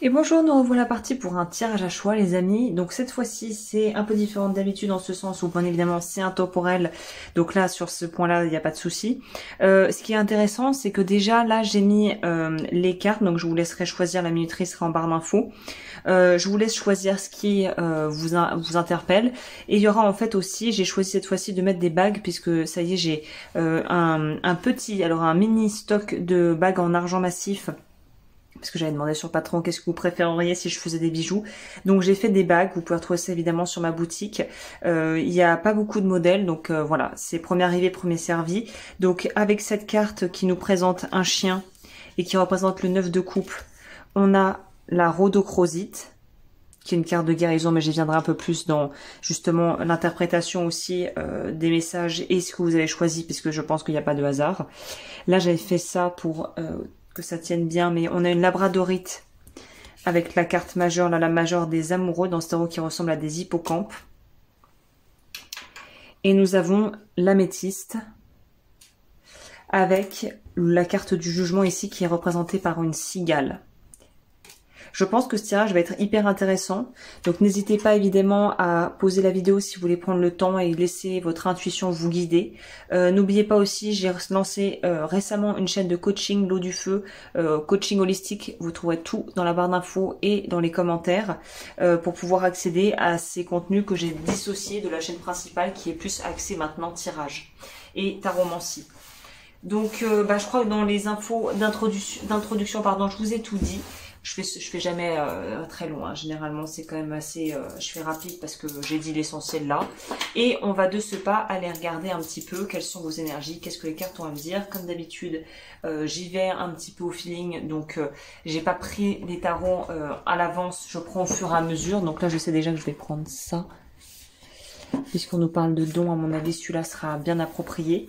Et bonjour, nous revoilà partis pour un tirage à choix les amis. Donc cette fois-ci c'est un peu différent d'habitude en ce sens où bien évidemment c'est intemporel. Donc là sur ce point-là il n'y a pas de souci. Ce qui est intéressant c'est que déjà là j'ai mis les cartes, donc je vous laisserai choisir, la minuterie sera en barre d'infos. Je vous laisse choisir ce qui vous interpelle. Et il y aura en fait aussi, j'ai choisi cette fois-ci de mettre des bagues puisque ça y est j'ai un mini stock de bagues en argent massif. Parce que j'avais demandé sur Patreon qu'est-ce que vous préféreriez si je faisais des bijoux. Donc j'ai fait des bagues, vous pouvez retrouver ça évidemment sur ma boutique. Il n'y a pas beaucoup de modèles, donc voilà, c'est premier arrivé, premier servi. Donc avec cette carte qui nous présente un chien et qui représente le 9 de coupe, on a la rhodochrosite, qui est une carte de guérison, mais j'y viendrai un peu plus dans justement l'interprétation aussi des messages et ce que vous avez choisi, puisque je pense qu'il n'y a pas de hasard. Là j'avais fait ça pour que ça tienne bien, mais on a une labradorite avec la carte majeure, là, la majeure des amoureux dans ce tarot qui ressemble à des hippocampes. Et nous avons l'améthyste avec la carte du jugement ici qui est représentée par une cigale. Je pense que ce tirage va être hyper intéressant. Donc n'hésitez pas évidemment à poser la vidéo si vous voulez prendre le temps et laisser votre intuition vous guider. N'oubliez pas aussi, j'ai lancé récemment une chaîne de coaching, l'eau du feu, coaching holistique. Vous trouverez tout dans la barre d'infos et dans les commentaires pour pouvoir accéder à ces contenus que j'ai dissociés de la chaîne principale qui est plus axée maintenant tirage et taromancie. Donc je crois que dans les infos d'introduction, je vous ai tout dit. Je fais jamais très long, hein. Généralement c'est quand même assez, je fais rapide parce que j'ai dit l'essentiel là. Et on va de ce pas aller regarder un petit peu quelles sont vos énergies, qu'est-ce que les cartes ont à me dire. Comme d'habitude, j'y vais un petit peu au feeling, donc j'ai pas pris les tarots à l'avance, je prends au fur et à mesure. Donc là je sais déjà que je vais prendre ça. Puisqu'on nous parle de dons, à mon avis celui-là sera bien approprié.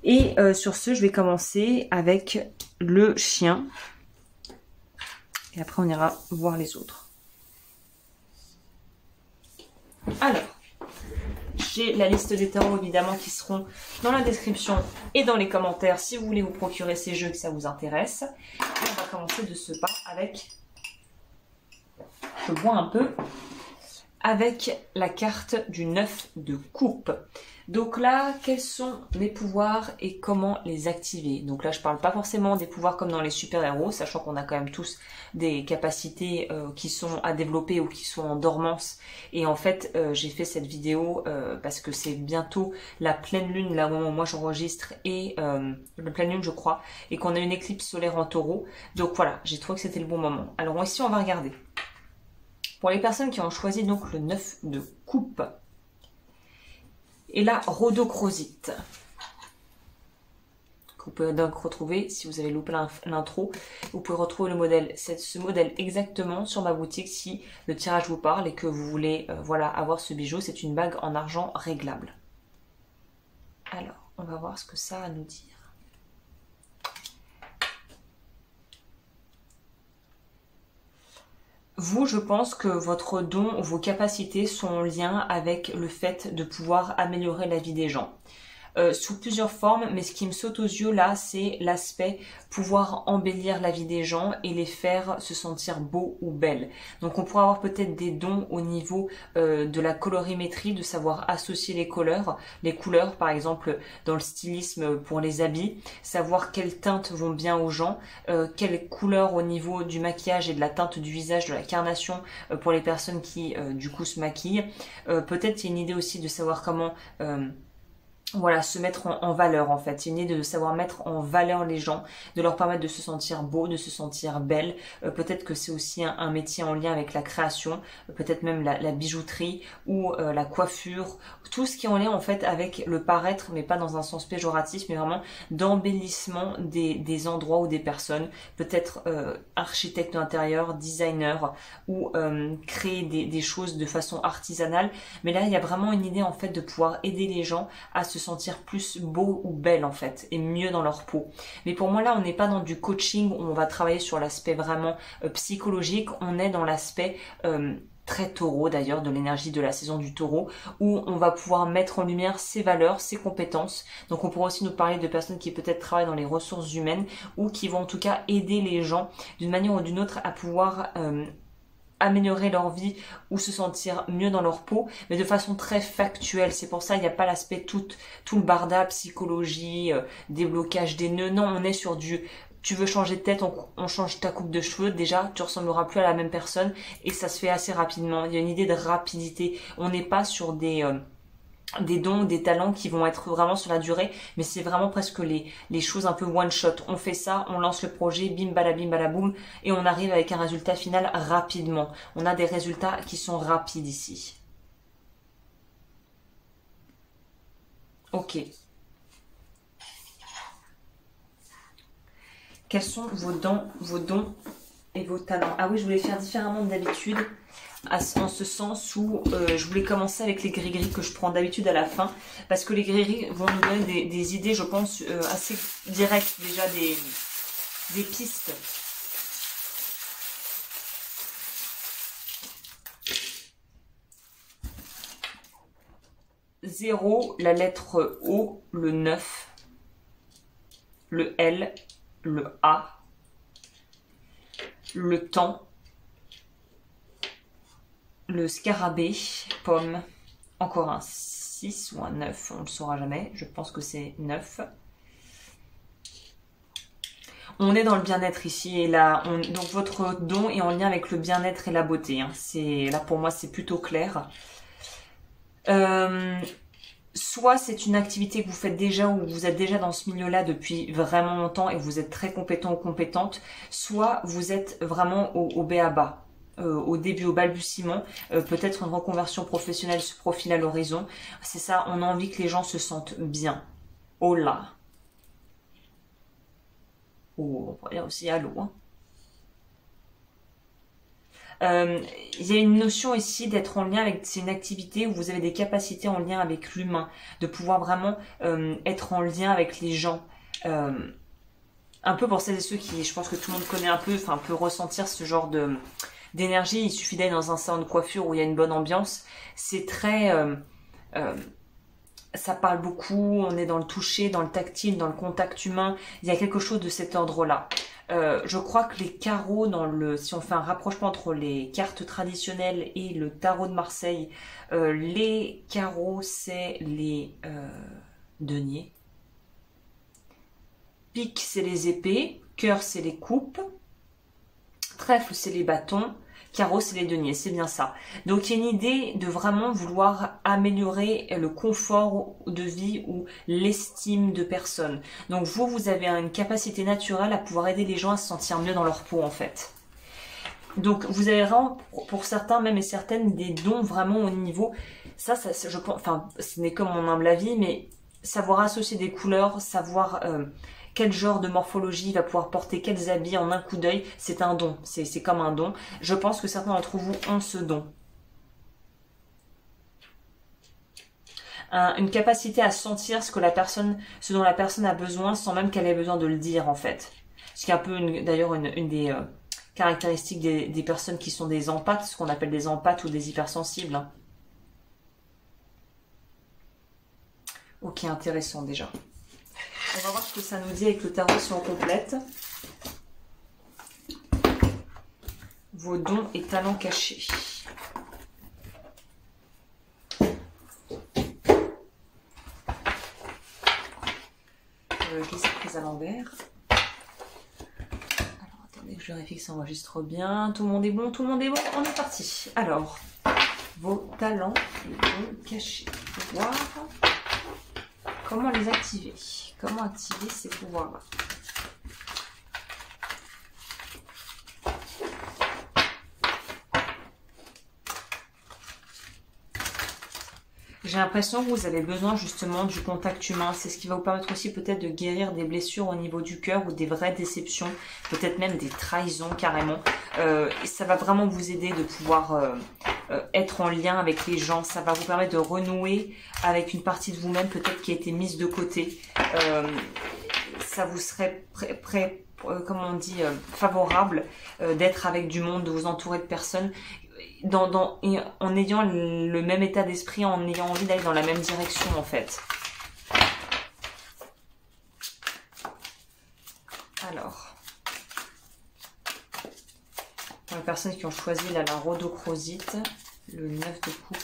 Et sur ce, je vais commencer avec le chien. Et après, on ira voir les autres. Alors, j'ai la liste des tarots, évidemment, qui seront dans la description et dans les commentaires si vous voulez vous procurer ces jeux que ça vous intéresse. Et on va commencer de ce pas avec... Je bois un peu. Avec la carte du 9 de coupe. Donc là, quels sont mes pouvoirs et comment les activer? Donc là, je parle pas forcément des pouvoirs comme dans les super-héros, sachant qu'on a quand même tous des capacités qui sont à développer ou qui sont en dormance. Et en fait, j'ai fait cette vidéo parce que c'est bientôt la pleine lune, là au moment où moi j'enregistre, et la pleine lune je crois, et qu'on a une éclipse solaire en taureau. Donc voilà, j'ai trouvé que c'était le bon moment. Alors ici, on va regarder. Pour les personnes qui ont choisi donc le 9 de coupe et la rhodochrosite, que vous pouvez donc retrouver, si vous avez loupé l'intro, vous pouvez retrouver le modèle, ce modèle exactement sur ma boutique si le tirage vous parle et que vous voulez voilà, avoir ce bijou. C'est une bague en argent réglable. Alors, on va voir ce que ça a à nous dire. Vous, je pense que votre don, vos capacités sont en lien avec le fait de pouvoir améliorer la vie des gens. Sous plusieurs formes, mais ce qui me saute aux yeux là, c'est l'aspect pouvoir embellir la vie des gens et les faire se sentir beaux ou belles. Donc on pourrait avoir peut-être des dons au niveau de la colorimétrie, de savoir associer les couleurs par exemple dans le stylisme pour les habits, savoir quelles teintes vont bien aux gens, quelles couleurs au niveau du maquillage et de la teinte du visage, de la carnation pour les personnes qui du coup se maquillent. Peut-être il y a une idée aussi de savoir comment... voilà, se mettre en valeur en fait. C'est une idée de savoir mettre en valeur les gens, de leur permettre de se sentir beaux, de se sentir belles. Peut-être que c'est aussi un métier en lien avec la création, peut-être même la bijouterie ou la coiffure. Tout ce qui est en lien en fait avec le paraître, mais pas dans un sens péjoratif, mais vraiment d'embellissement des endroits ou des personnes. Peut-être architecte d'intérieur, designer ou créer des choses de façon artisanale. Mais là, il y a vraiment une idée en fait de pouvoir aider les gens à se sentir plus beau ou belle en fait et mieux dans leur peau. Mais pour moi là on n'est pas dans du coaching où on va travailler sur l'aspect vraiment psychologique, on est dans l'aspect très taureau d'ailleurs, de l'énergie de la saison du taureau, où on va pouvoir mettre en lumière ses valeurs, ses compétences. Donc on pourra aussi nous parler de personnes qui peut-être travaillent dans les ressources humaines ou qui vont en tout cas aider les gens d'une manière ou d'une autre à pouvoir améliorer leur vie ou se sentir mieux dans leur peau, mais de façon très factuelle. C'est pour ça il n'y a pas l'aspect tout le barda, psychologie, déblocage des nœuds. Non, on est sur du tu veux changer de tête, on change ta coupe de cheveux, déjà tu ressembleras plus à la même personne et ça se fait assez rapidement. Il y a une idée de rapidité. On n'est pas sur des dons, des talents qui vont être vraiment sur la durée, mais c'est vraiment presque les choses un peu one shot. On fait ça, on lance le projet, bim bada boum, et on arrive avec un résultat final rapidement. On a des résultats qui sont rapides ici. Ok. Quels sont vos dons et vos talents? Ah oui, je voulais faire différemment d'habitude, en ce sens où je voulais commencer avec les gris-gris que je prends d'habitude à la fin, parce que les gris-gris vont nous donner des idées, je pense, assez directes, déjà des pistes. Zéro, la lettre O, le 9, le L, le A, le temps, le scarabée, pomme, encore un 6 ou un 9, on ne le saura jamais, je pense que c'est 9. On est dans le bien-être ici et là, donc votre don est en lien avec le bien-être et la beauté, hein. Là pour moi c'est plutôt clair. Soit c'est une activité que vous faites déjà ou vous êtes déjà dans ce milieu-là depuis vraiment longtemps et vous êtes très compétent ou compétente, soit vous êtes vraiment au b.a.-ba, au début, au balbutiement, peut-être une reconversion professionnelle se profile à l'horizon. C'est ça, on a envie que les gens se sentent bien. Oh là. Oh, on pourrait dire aussi allô, hein. Il y a une notion ici d'être en lien avec, c'est une activité où vous avez des capacités en lien avec l'humain, de pouvoir vraiment être en lien avec les gens. Un peu pour celles et ceux qui, je pense que tout le monde connaît un peu, enfin peut ressentir ce genre d'énergie. Il suffit d'aller dans un salon de coiffure où il y a une bonne ambiance. C'est très ça parle beaucoup, on est dans le toucher, dans le tactile, dans le contact humain. Il y a quelque chose de cet ordre-là. Je crois que les carreaux, si on fait un rapprochement entre les cartes traditionnelles et le tarot de Marseille, les carreaux, c'est les deniers. Pique, c'est les épées. Cœur, c'est les coupes. Trèfle, c'est les bâtons. Carreau, c'est les deniers, c'est bien ça. Donc, il y a une idée de vraiment vouloir améliorer le confort de vie ou l'estime de personnes. Donc, vous avez une capacité naturelle à pouvoir aider les gens à se sentir mieux dans leur peau, en fait. Donc, vous avez vraiment, pour certains, même et certaines, des dons vraiment au niveau... Ça je pense, enfin, ce n'est comme mon humble avis, mais savoir associer des couleurs, savoir... quel genre de morphologie va pouvoir porter quels habits en un coup d'œil, c'est un don, c'est comme un don. Je pense que certains d'entre vous ont ce don. Une capacité à sentir ce dont la personne a besoin sans même qu'elle ait besoin de le dire en fait. Ce qui est un peu d'ailleurs une des caractéristiques des personnes qui sont des empathes, ce qu'on appelle des empathes ou des hypersensibles. Hein. Ok, intéressant déjà. On va voir ce que ça nous dit avec le tarot si on complète. Vos dons et talents cachés. Je les ai prises à l'envers. Alors, attendez que je vérifie que ça enregistre bien. Tout le monde est bon, tout le monde est bon. On est parti. Alors, vos talents et dons cachés. Pour voir comment les activer. Comment activer ces pouvoirs-là? J'ai l'impression que vous avez besoin justement du contact humain. C'est ce qui va vous permettre aussi peut-être de guérir des blessures au niveau du cœur ou des vraies déceptions, peut-être même des trahisons carrément. Et ça va vraiment vous aider de pouvoir être en lien avec les gens. Ça va vous permettre de renouer avec une partie de vous-même peut-être qui a été mise de côté. Ça vous serait comment on dit, favorable d'être avec du monde, de vous entourer de personnes en ayant le même état d'esprit, en ayant envie d'aller dans la même direction en fait. Alors, pour les personnes qui ont choisi là, la rhodochrosite, le 9 de coupe.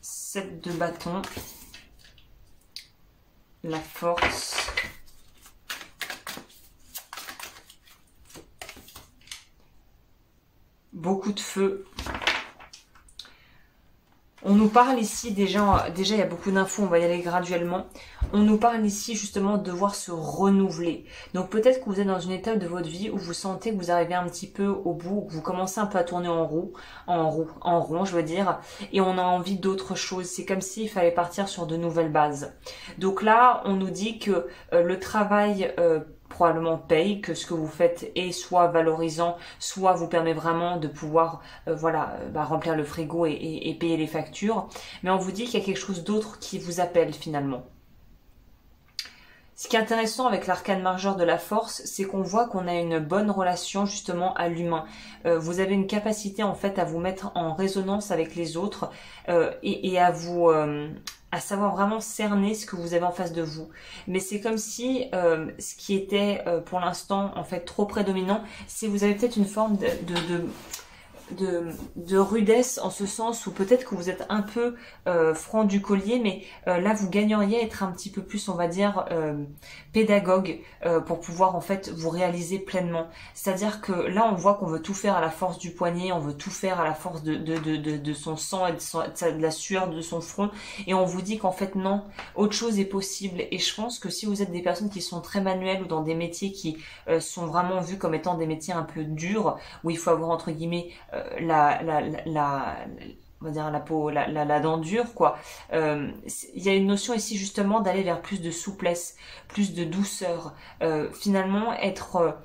Sept de bâton, la force, beaucoup de feu. On nous parle ici, déjà il y a beaucoup d'infos, on va y aller graduellement. On nous parle ici justement de devoir se renouveler. Donc peut-être que vous êtes dans une étape de votre vie où vous sentez que vous arrivez un petit peu au bout, que vous commencez un peu à tourner en rond, je veux dire, et on a envie d'autre chose. C'est comme s'il fallait partir sur de nouvelles bases. Donc là, on nous dit que le travail probablement paye, que ce que vous faites est soit valorisant, soit vous permet vraiment de pouvoir remplir le frigo et payer les factures. Mais on vous dit qu'il y a quelque chose d'autre qui vous appelle finalement. Ce qui est intéressant avec l'arcane majeur de la force, c'est qu'on voit qu'on a une bonne relation justement à l'humain. Vous avez une capacité en fait à vous mettre en résonance avec les autres et à vous... à savoir vraiment cerner ce que vous avez en face de vous. Mais c'est comme si ce qui était pour l'instant en fait trop prédominant, c'est vous avez peut-être une forme de rudesse en ce sens où peut-être que vous êtes un peu franc du collier, mais là vous gagneriez à être un petit peu plus, on va dire, pédagogue pour pouvoir en fait vous réaliser pleinement. C'est-à-dire que là on voit qu'on veut tout faire à la force du poignet, on veut tout faire à la force de son sang et de la sueur de son front, et on vous dit qu'en fait non, autre chose est possible. Et je pense que si vous êtes des personnes qui sont très manuelles ou dans des métiers qui sont vraiment vus comme étant des métiers un peu durs, où il faut avoir entre guillemets on va dire la dent dure quoi. Il y a une notion ici justement d'aller vers plus de souplesse, plus de douceur, finalement être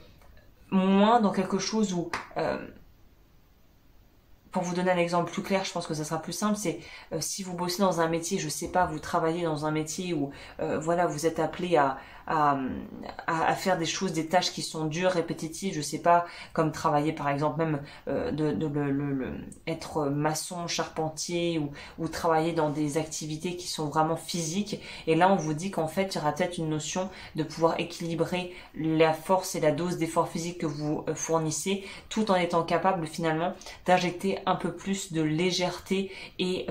moins dans quelque chose où pour vous donner un exemple plus clair, je pense que ça sera plus simple, c'est si vous bossez dans un métier, je sais pas, vous travaillez dans un métier où voilà, vous êtes appelé à faire des choses, des tâches qui sont dures, répétitives, je sais pas, comme travailler par exemple même être maçon, charpentier ou travailler dans des activités qui sont vraiment physiques. Et là on vous dit qu'en fait il y aura peut-être une notion de pouvoir équilibrer la force et la dose d'effort physique que vous fournissez, tout en étant capable finalement d'injecter un peu plus de légèreté et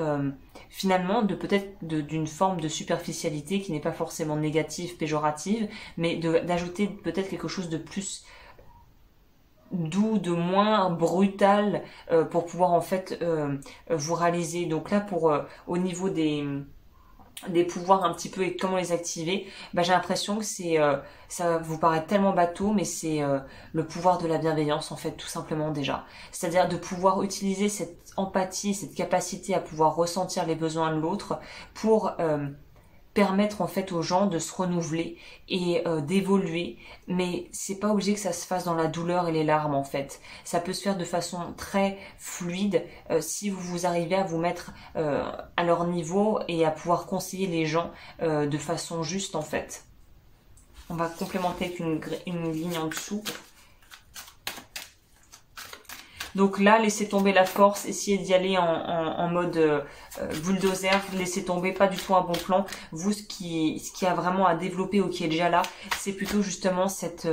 finalement de peut-être d'une forme de superficialité qui n'est pas forcément négative, péjorative, mais d'ajouter peut-être quelque chose de plus doux, de moins brutal pour pouvoir en fait vous réaliser. Donc là pour au niveau des pouvoirs un petit peu et comment les activer, j'ai l'impression que c'est ça vous paraît tellement bateau, mais c'est le pouvoir de la bienveillance en fait, tout simplement déjà. C'est-à-dire de pouvoir utiliser cette empathie, cette capacité à pouvoir ressentir les besoins de l'autre pour permettre en fait aux gens de se renouveler et d'évoluer, mais c'est pas obligé que ça se fasse dans la douleur et les larmes en fait. Ça peut se faire de façon très fluide si vous arrivez à vous mettre à leur niveau et à pouvoir conseiller les gens de façon juste en fait. On va complémenter avec une ligne en dessous. Donc là, laissez tomber la force, essayez d'y aller en mode bulldozer, laissez tomber, pas du tout un bon plan. Vous, ce qui a vraiment à développer ou qui est déjà là, c'est plutôt justement cette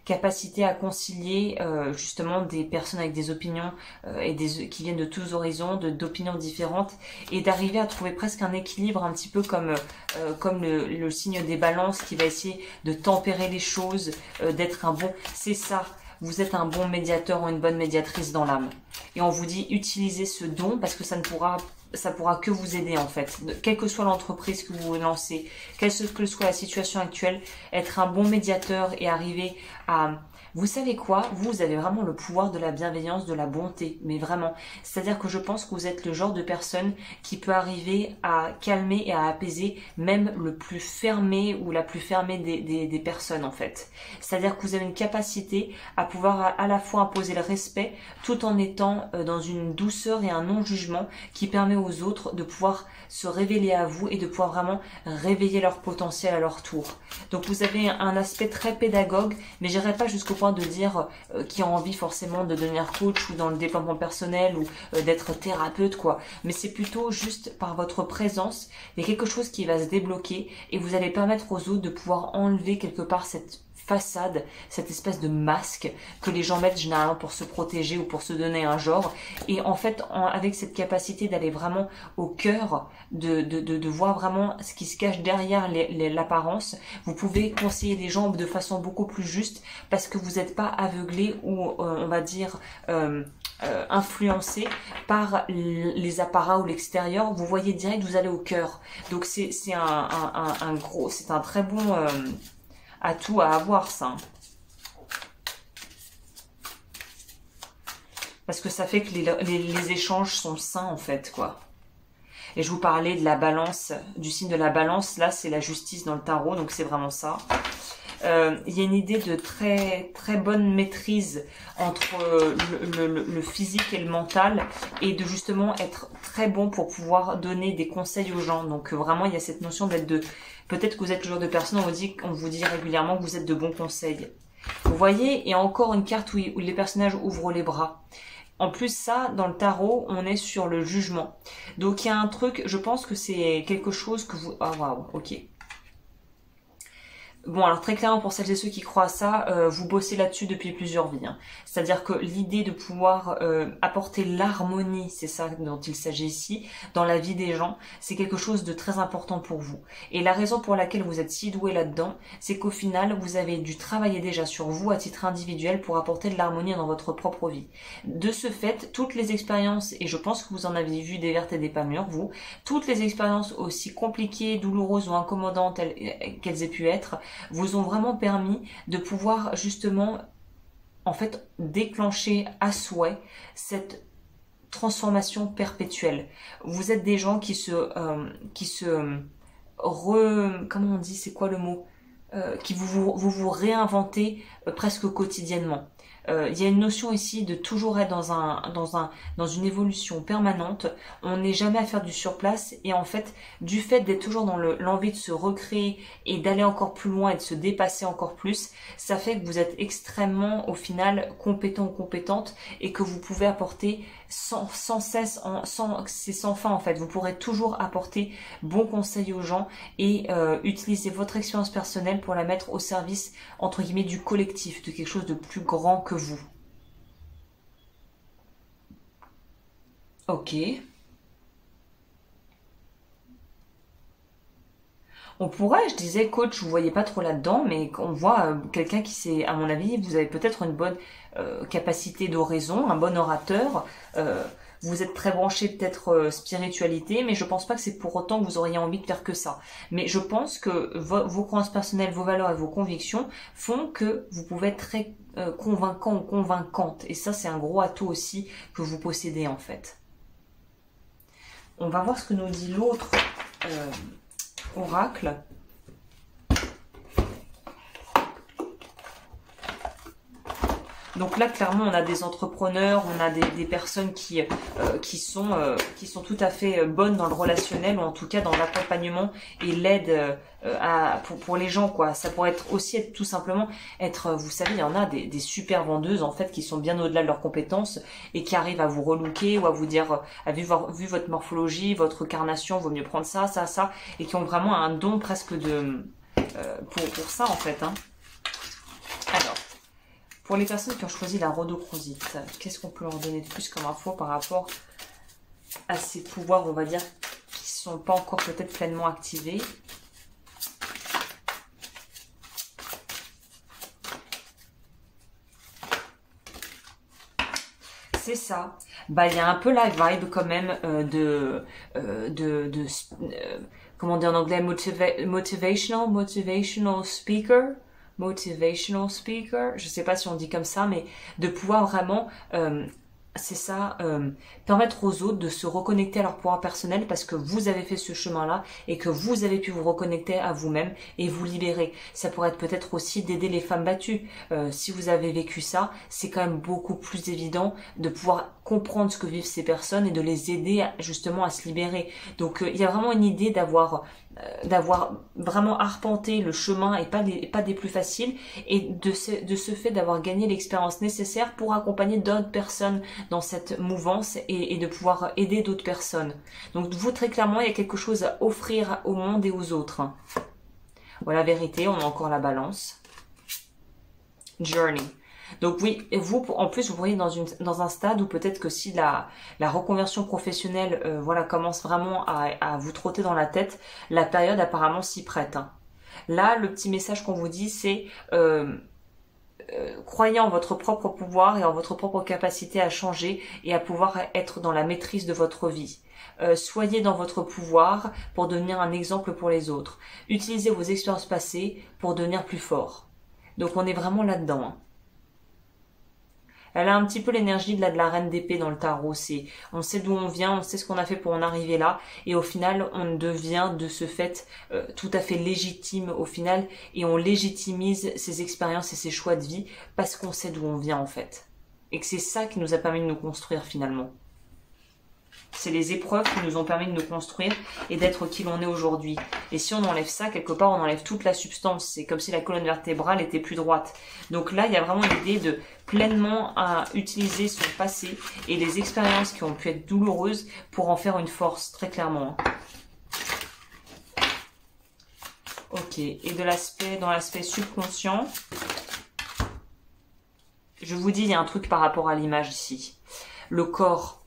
capacité à concilier justement des personnes avec des opinions qui viennent de tous horizons, d'opinions différentes, et d'arriver à trouver presque un équilibre un petit peu comme le signe des balances qui va essayer de tempérer les choses, d'être un bon... C'est ça. Vous êtes un bon médiateur ou une bonne médiatrice dans l'âme. Et on vous dit, utilisez ce don parce que ça ne pourra ça pourra que vous aider en fait. Quelle que soit l'entreprise que vous lancez, quelle que soit la situation actuelle, être un bon médiateur et arriver à... Vous savez quoi? Vous avez vraiment le pouvoir de la bienveillance, de la bonté, mais vraiment. C'est-à-dire que je pense que vous êtes le genre de personne qui peut arriver à calmer et à apaiser même le plus fermé ou la plus fermée des personnes en fait. C'est-à-dire que vous avez une capacité à pouvoir à la fois imposer le respect tout en étant dans une douceur et un non-jugement qui permet aux autres de pouvoir se révéler à vous et de pouvoir vraiment réveiller leur potentiel à leur tour. Donc vous avez un aspect très pédagogue, mais j'irai pas jusqu'au point de dire qui ont envie forcément de devenir coach ou dans le développement personnel ou d'être thérapeute quoi. Mais c'est plutôt juste par votre présence, il y a quelque chose qui va se débloquer et vous allez permettre aux autres de pouvoir enlever quelque part cette façade, cette espèce de masque que les gens mettent généralement pour se protéger ou pour se donner un genre. Et en fait, avec cette capacité d'aller vraiment au cœur, de voir vraiment ce qui se cache derrière l'apparence, vous pouvez conseiller les gens de façon beaucoup plus juste parce que vous n'êtes pas aveuglé ou on va dire influencé par les apparats ou l'extérieur. Vous voyez direct, vous allez au cœur. Donc c'est un gros, c'est un très bon atout à avoir ça. Parce que ça fait que les échanges sont sains en fait quoi. Et je vous parlais de la balance, du signe de la balance, là c'est la justice dans le tarot, donc c'est vraiment ça. Il y a une idée de très très bonne maîtrise entre le physique et le mental et de justement être très bon pour pouvoir donner des conseils aux gens. Donc vraiment il y a cette notion d'être de... Peut-être que vous êtes le genre de personne, on vous dit régulièrement que vous êtes de bons conseils. Vous voyez, et encore une carte où les personnages ouvrent les bras. En plus ça, dans le tarot, on est sur le jugement. Donc il y a un truc, je pense que c'est quelque chose que vous... Ah waouh, ok. Bon, alors très clairement, pour celles et ceux qui croient à ça, vous bossez là-dessus depuis plusieurs vies. Hein. C'est-à-dire que l'idée de pouvoir apporter l'harmonie, c'est ça dont il s'agit ici, dans la vie des gens, c'est quelque chose de très important pour vous. Et la raison pour laquelle vous êtes si doué là-dedans, c'est qu'au final, vous avez dû travailler déjà sur vous à titre individuel pour apporter de l'harmonie dans votre propre vie. De ce fait, toutes les expériences, et je pense que vous en avez vu des vertes et des pas mûres, vous, toutes les expériences aussi compliquées, douloureuses ou incommodantes qu'elles aient pu être, vous ont vraiment permis de pouvoir justement en fait déclencher à souhait cette transformation perpétuelle. Vous êtes des gens qui comment on dit, c'est quoi le mot, qui vous réinventez presque quotidiennement. Il y a une notion ici de toujours être dans une évolution permanente. On n'est jamais à faire du surplace et en fait, du fait d'être toujours dans l'envie de se recréer et d'aller encore plus loin et de se dépasser encore plus, ça fait que vous êtes extrêmement au final compétent ou compétente et que vous pouvez apporter sans cesse, c'est sans fin en fait. Vous pourrez toujours apporter bons conseils aux gens et utiliser votre expérience personnelle pour la mettre au service entre guillemets du collectif, de quelque chose de plus grand que vous. Ok. On pourrait, je disais, coach, vous voyez pas trop là-dedans, mais on voit quelqu'un qui sait, à mon avis, vous avez peut-être une bonne capacité d'oraison, un bon orateur. Vous êtes très branché peut-être spiritualité, mais je pense pas que c'est pour autant que vous auriez envie de faire que ça. Mais je pense que vos croyances personnelles, vos valeurs et vos convictions font que vous pouvez être très convaincant ou convaincante. Et ça, c'est un gros atout aussi que vous possédez en fait. On va voir ce que nous dit l'autre oracle. Donc là, clairement, on a des entrepreneurs, on a des personnes qui sont tout à fait bonnes dans le relationnel, ou en tout cas dans l'accompagnement et l'aide pour les gens, quoi. Ça pourrait être tout simplement être, vous savez, il y en a des super vendeuses, en fait, qui sont bien au-delà de leurs compétences et qui arrivent à vous relooker ou à vous dire, vu votre morphologie, votre carnation, vaut mieux prendre ça, ça, ça, et qui ont vraiment un don presque de pour ça, en fait, hein. Alors, pour les personnes qui ont choisi la rhodochrosite, qu'est-ce qu'on peut leur donner de plus comme info par rapport à ces pouvoirs, on va dire, qui ne sont pas encore peut-être pleinement activés? C'est ça. Bah, il y a un peu la vibe quand même comment dire en anglais, motivational speaker, je sais pas si on dit comme ça, mais de pouvoir vraiment, c'est ça, permettre aux autres de se reconnecter à leur pouvoir personnel parce que vous avez fait ce chemin-là et que vous avez pu vous reconnecter à vous-même et vous libérer. Ça pourrait être peut-être aussi d'aider les femmes battues. Si vous avez vécu ça, c'est quand même beaucoup plus évident de pouvoir comprendre ce que vivent ces personnes et de les aider justement à se libérer. Donc il y a vraiment une idée d'avoir vraiment arpenté le chemin et pas des plus faciles et de ce fait d'avoir gagné l'expérience nécessaire pour accompagner d'autres personnes dans cette mouvance et de pouvoir aider d'autres personnes. Donc vous, très clairement, il y a quelque chose à offrir au monde et aux autres. Voilà, vérité, on a encore la balance. Journey. Donc oui, vous, en plus, vous pourriez dans un stade où peut-être que si la reconversion professionnelle voilà, commence vraiment à vous trotter dans la tête, la période apparemment s'y prête. Hein. Là, le petit message qu'on vous dit, c'est croyez en votre propre pouvoir et en votre propre capacité à changer et à pouvoir être dans la maîtrise de votre vie. Soyez dans votre pouvoir pour devenir un exemple pour les autres. Utilisez vos expériences passées pour devenir plus fort. Donc on est vraiment là-dedans. Hein. Elle a un petit peu l'énergie de la reine d'épée dans le tarot. On sait d'où on vient, on sait ce qu'on a fait pour en arriver là. Et au final, on devient de ce fait tout à fait légitime au final. Et on légitimise ses expériences et ses choix de vie parce qu'on sait d'où on vient en fait. Et que c'est ça qui nous a permis de nous construire finalement. C'est les épreuves qui nous ont permis de nous construire et d'être qui l'on est aujourd'hui. Et si on enlève ça, quelque part, on enlève toute la substance. C'est comme si la colonne vertébrale était plus droite. Donc là, il y a vraiment l'idée de pleinement à utiliser son passé et les expériences qui ont pu être douloureuses pour en faire une force, très clairement. Ok. Et dans l'aspect subconscient, je vous dis, il y a un truc par rapport à l'image ici. Le corps.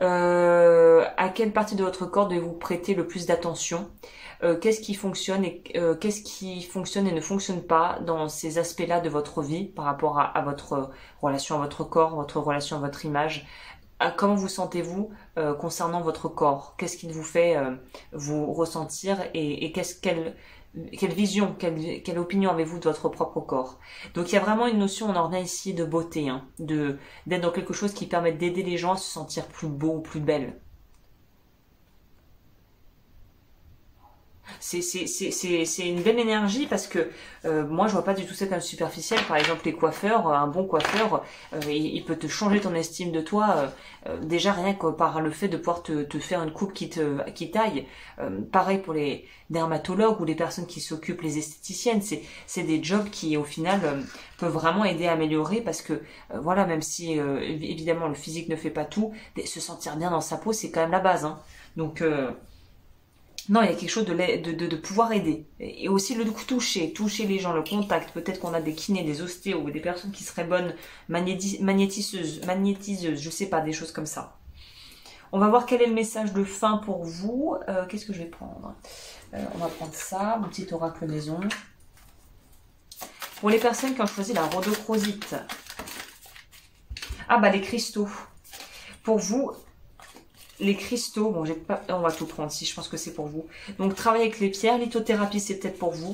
À quelle partie de votre corps devez-vous prêter le plus d'attention? Qu'est-ce qui fonctionne et qu'est-ce qui fonctionne et ne fonctionne pas dans ces aspects-là de votre vie par rapport à votre relation à votre corps, votre relation à votre image? Comment vous sentez-vous concernant votre corps? Qu'est-ce qui vous fait vous ressentir et quelle vision, quelle opinion avez-vous de votre propre corps? Donc il y a vraiment une notion, on en revient ici, de beauté, hein, d'être dans quelque chose qui permet d'aider les gens à se sentir plus beaux ou plus belles. C'est une belle énergie parce que moi je vois pas du tout ça comme superficiel. Par exemple les coiffeurs, un bon coiffeur il peut te changer ton estime de toi déjà rien que par le fait de pouvoir te faire une coupe qui taille. Pareil pour les dermatologues ou les personnes qui s'occupent, les esthéticiennes, c'est des jobs qui au final peuvent vraiment aider à améliorer parce que voilà, même si évidemment le physique ne fait pas tout, se sentir bien dans sa peau c'est quand même la base, hein. Donc non, il y a quelque chose de pouvoir aider. Et aussi le toucher les gens, le contact. Peut-être qu'on a des kinés, des ostéos, ou des personnes qui seraient bonnes magnétiseuses, je sais pas, des choses comme ça. On va voir quel est le message de fin pour vous. Qu'est-ce que je vais prendre? On va prendre ça, mon petit oracle maison. Pour les personnes qui ont choisi la rhodochrosite. Ah bah les cristaux. Pour vous... Les cristaux, bon, on va tout prendre si je pense que c'est pour vous. Donc, travailler avec les pierres, lithothérapie, c'est peut-être pour vous.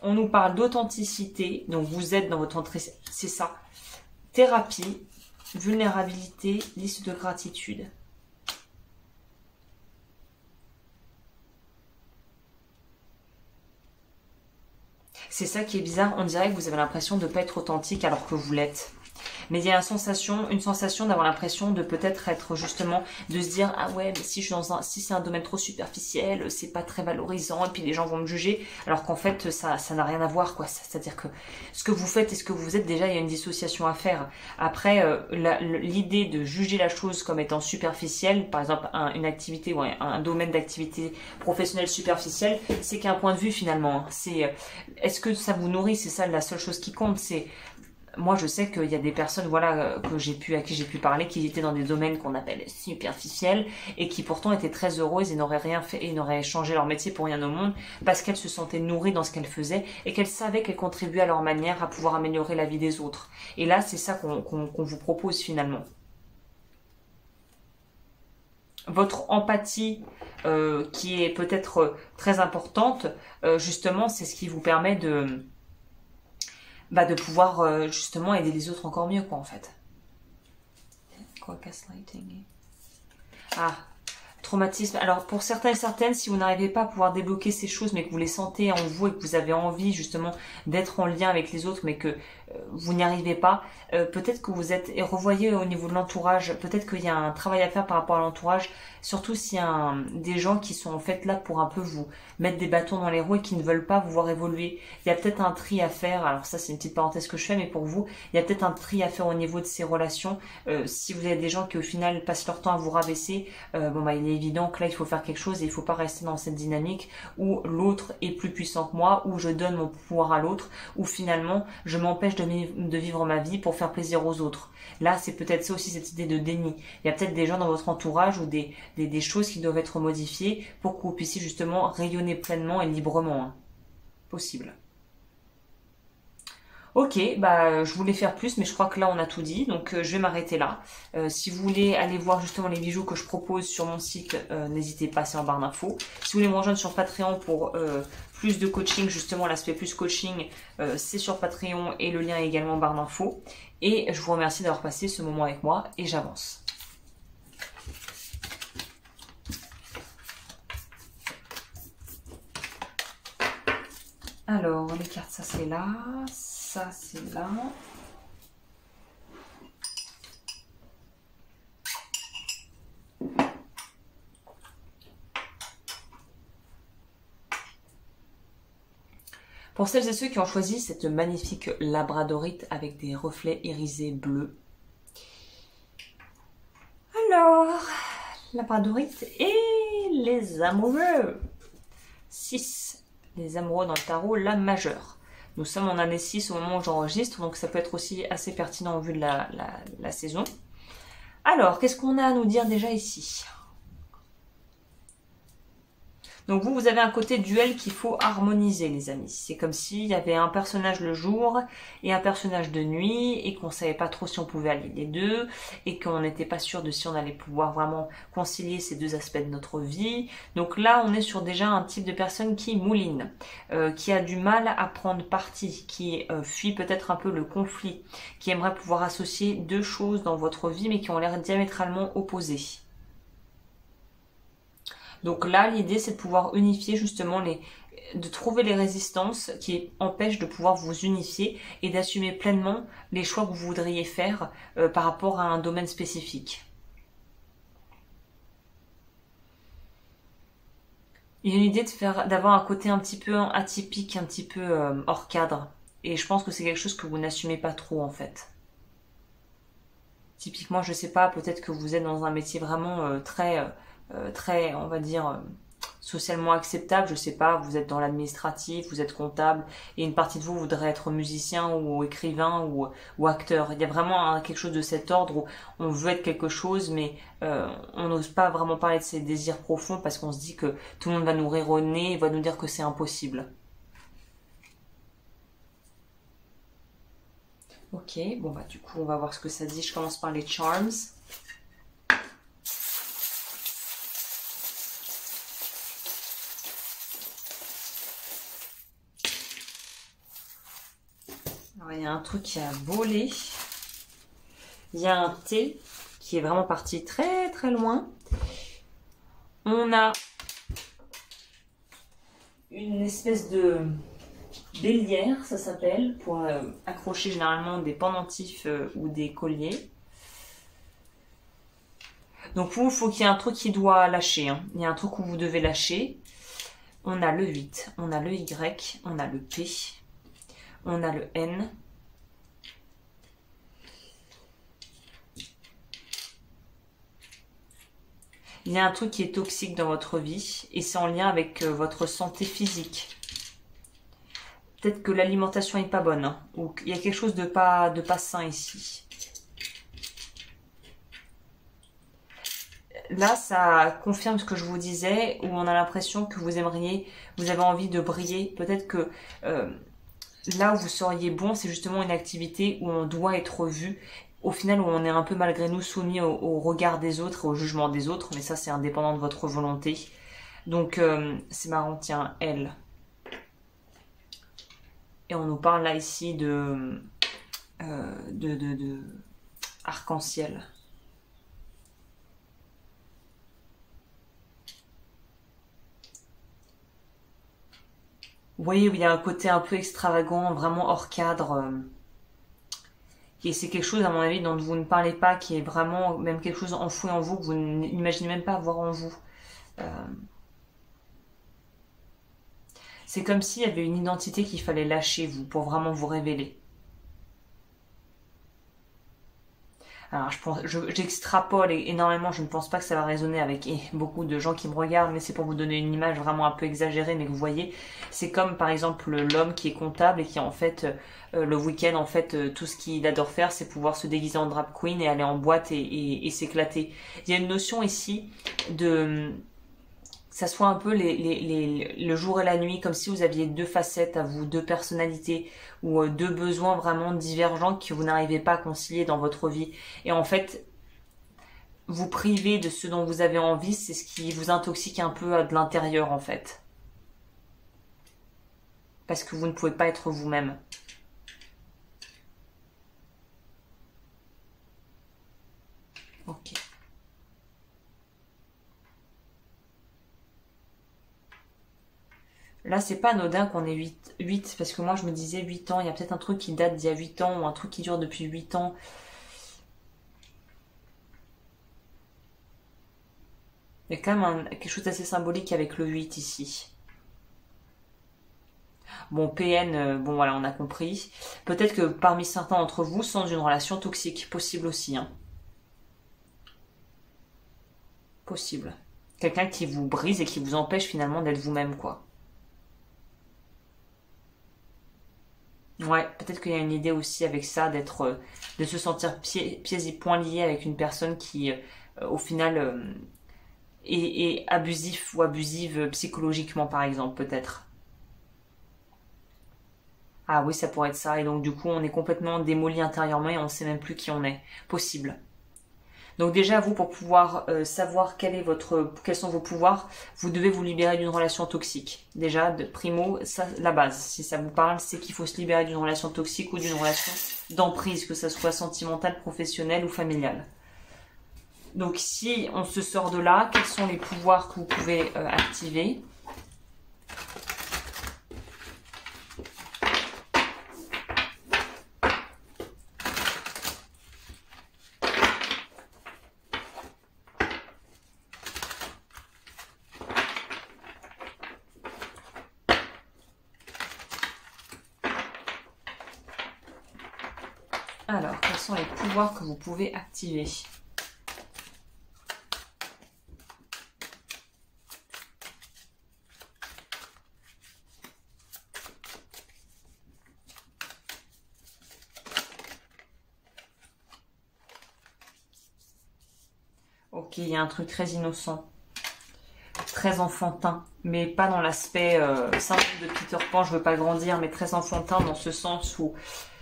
On nous parle d'authenticité, donc vous êtes dans votre entrée, c'est ça. Thérapie, vulnérabilité, liste de gratitude. C'est ça qui est bizarre, on dirait que vous avez l'impression de ne pas être authentique alors que vous l'êtes. Mais il y a une sensation d'avoir l'impression de peut-être être justement, de se dire ah ouais mais si c'est un domaine trop superficiel, c'est pas très valorisant et puis les gens vont me juger, alors qu'en fait ça n'a rien à voir quoi. C'est-à-dire que ce que vous faites et ce que vous êtes, déjà il y a une dissociation à faire. Après l'idée de juger la chose comme étant superficielle, par exemple une activité ou un domaine d'activité professionnelle superficielle, c'est qu'un point de vue finalement. C'est est-ce que ça vous nourrit, c'est ça la seule chose qui compte. C'est moi, je sais qu'il y a des personnes, voilà, à qui j'ai pu parler, qui étaient dans des domaines qu'on appelle superficiels et qui pourtant étaient très heureuses et n'auraient rien fait et n'auraient changé leur métier pour rien au monde parce qu'elles se sentaient nourries dans ce qu'elles faisaient et qu'elles savaient qu'elles contribuaient à leur manière à pouvoir améliorer la vie des autres. Et là, c'est ça qu'on vous propose finalement. votre empathie qui est peut-être très importante, justement, c'est ce qui vous permet de pouvoir justement aider les autres encore mieux, quoi, en fait. Quoi, gaslighting? Ah, traumatisme. Alors, pour certains et certaines, si vous n'arrivez pas à pouvoir débloquer ces choses, mais que vous les sentez en vous et que vous avez envie justement d'être en lien avec les autres, mais que vous n'y arrivez pas, peut-être que vous êtes, et revoyez au niveau de l'entourage, peut-être qu'il y a un travail à faire par rapport à l'entourage, surtout s'il y a des gens qui sont en fait là pour un peu vous mettre des bâtons dans les roues et qui ne veulent pas vous voir évoluer. Il y a peut-être un tri à faire, alors ça c'est une petite parenthèse que je fais, mais pour vous, il y a peut-être un tri à faire au niveau de ces relations. Si vous avez des gens qui au final passent leur temps à vous rabaisser, il est évident que là il faut faire quelque chose et il ne faut pas rester dans cette dynamique où l'autre est plus puissant que moi, où je donne mon pouvoir à l'autre, où finalement je m'empêche de vivre ma vie pour faire plaisir aux autres. Là, c'est peut-être ça aussi, cette idée de déni. Il y a peut-être des gens dans votre entourage ou des choses qui doivent être modifiées pour que vous puissiez justement rayonner pleinement et librement. Hein. Possible. Ok, je voulais faire plus, mais je crois que là on a tout dit, donc je vais m'arrêter là. Si vous voulez aller voir justement les bijoux que je propose sur mon site, n'hésitez pas, c'est en barre d'infos. Si vous voulez me rejoindre sur Patreon pour plus de coaching, justement l'aspect plus coaching, c'est sur Patreon et le lien est également en barre d'infos. Et je vous remercie d'avoir passé ce moment avec moi et j'avance. Alors, les cartes, ça c'est là, ça c'est là. Pour celles et ceux qui ont choisi cette magnifique labradorite avec des reflets irisés bleus. Alors, labradorite et les amoureux. 6. Les amoureux dans le tarot, la majeure. Nous sommes en année 6 au moment où j'enregistre, donc ça peut être aussi assez pertinent au vu de la saison. Alors, qu'est-ce qu'on a à nous dire déjà ici ? Donc vous avez un côté duel qu'il faut harmoniser, les amis. C'est comme s'il y avait un personnage le jour et un personnage de nuit et qu'on savait pas trop si on pouvait allier les deux et qu'on n'était pas sûr de si on allait pouvoir vraiment concilier ces deux aspects de notre vie. Donc là, on est sur déjà un type de personne qui mouline, qui a du mal à prendre parti, qui fuit peut-être un peu le conflit, qui aimerait pouvoir associer deux choses dans votre vie mais qui ont l'air diamétralement opposées. Donc là, l'idée, c'est de pouvoir unifier justement de trouver les résistances qui empêchent de pouvoir vous unifier et d'assumer pleinement les choix que vous voudriez faire par rapport à un domaine spécifique. Il y a une idée d'avoir un côté un petit peu atypique, un petit peu hors cadre. Et je pense que c'est quelque chose que vous n'assumez pas trop en fait. Typiquement, je sais pas, peut-être que vous êtes dans un métier vraiment très, on va dire, socialement acceptable, je sais pas, vous êtes dans l'administratif, vous êtes comptable, et une partie de vous voudrait être musicien ou écrivain ou acteur. Il y a vraiment quelque chose de cet ordre où on veut être quelque chose, mais on n'ose pas vraiment parler de ses désirs profonds parce qu'on se dit que tout le monde va nous rire au nez et va nous dire que c'est impossible. Ok, bon du coup on va voir ce que ça dit. Je commence par les charms. Alors il y a un truc qui a volé. Il y a un thé qui est vraiment parti très très loin. On a une espèce de bélière, ça s'appelle, pour accrocher généralement des pendentifs ou des colliers. Donc vous, il faut qu'il y ait un truc qui doit lâcher. Hein. Il y a un truc où vous devez lâcher. On a le 8, on a le Y, on a le P, on a le N. Il y a un truc qui est toxique dans votre vie et c'est en lien avec votre santé physique. Peut-être que l'alimentation n'est pas bonne, hein, ou il y a quelque chose de pas sain ici. Là, ça confirme ce que je vous disais, où on a l'impression que vous avez envie de briller. Peut-être que là où vous seriez bon, c'est justement une activité où on doit être vu, au final où on est un peu malgré nous soumis au regard des autres et au jugement des autres, mais ça c'est indépendant de votre volonté. Donc c'est marrant, tiens, elle. Et on nous parle là ici de arc-en-ciel. Vous voyez, il y a un côté un peu extravagant, vraiment hors cadre. Et c'est quelque chose, à mon avis, dont vous ne parlez pas, qui est vraiment même quelque chose enfoui en vous, que vous n'imaginez même pas avoir en vous. C'est comme s'il y avait une identité qu'il fallait lâcher, vous, pour vraiment vous révéler. Alors, j'extrapole énormément, je ne pense pas que ça va résonner avec beaucoup de gens qui me regardent, mais c'est pour vous donner une image vraiment un peu exagérée, mais que vous voyez, c'est comme par exemple l'homme qui est comptable et qui en fait, le week-end, en fait, tout ce qu'il adore faire, c'est pouvoir se déguiser en drag queen et aller en boîte et s'éclater. Il y a une notion ici de... ça soit un peu le jour et la nuit, comme si vous aviez deux facettes à vous, deux personnalités, ou deux besoins vraiment divergents que vous n'arrivez pas à concilier dans votre vie. Et en fait, vous priver de ce dont vous avez envie, c'est ce qui vous intoxique un peu de l'intérieur, en fait. Parce que vous ne pouvez pas être vous-même. Ok. Là, c'est pas anodin qu'on ait 8, parce que moi, je me disais 8 ans, il y a peut-être un truc qui date d'il y a 8 ans, ou un truc qui dure depuis 8 ans. Il y a quand même quelque chose d'assez symbolique avec le 8 ici. Bon, PN, bon voilà, on a compris. Peut-être que parmi certains d'entre vous, sont dans une relation toxique, possible aussi. Hein. Possible. Quelqu'un qui vous brise et qui vous empêche finalement d'être vous-même, quoi. Ouais, peut-être qu'il y a une idée aussi avec ça, de se sentir pieds et poings liés avec une personne qui, au final, est abusif ou abusive psychologiquement, par exemple, peut-être. Ah oui, ça pourrait être ça. Et donc, du coup, on est complètement démoli intérieurement et on ne sait même plus qui on est. Possible. Donc déjà, vous, pour pouvoir savoir quels sont vos pouvoirs, vous devez vous libérer d'une relation toxique. Déjà, primo, ça, la base, si ça vous parle, c'est qu'il faut se libérer d'une relation toxique ou d'une relation d'emprise, que ça soit sentimentale, professionnelle ou familiale. Donc si on se sort de là, quels sont les pouvoirs que vous pouvez activer ? Alors, quels sont les pouvoirs que vous pouvez activer ? Ok, il y a un truc très innocent, très enfantin, mais pas dans l'aspect syndrome de Peter Pan, je veux pas grandir, mais très enfantin dans ce sens où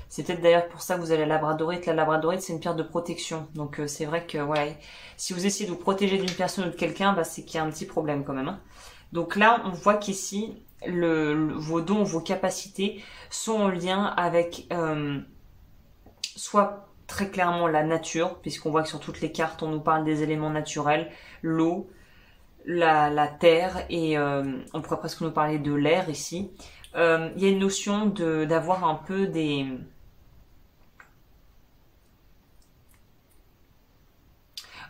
c'est peut-être d'ailleurs pour ça que vous avez la labradorite. La labradorite, c'est une pierre de protection. Donc c'est vrai que ouais, si vous essayez de vous protéger d'une personne ou de quelqu'un, bah, c'est qu'il y a un petit problème quand même. Hein. Donc là, on voit qu'ici, vos dons, vos capacités sont en lien avec soit très clairement la nature, puisqu'on voit que sur toutes les cartes, on nous parle des éléments naturels, l'eau, la terre, et on pourrait presque nous parler de l'air ici. Il y a une notion d'avoir un peu des...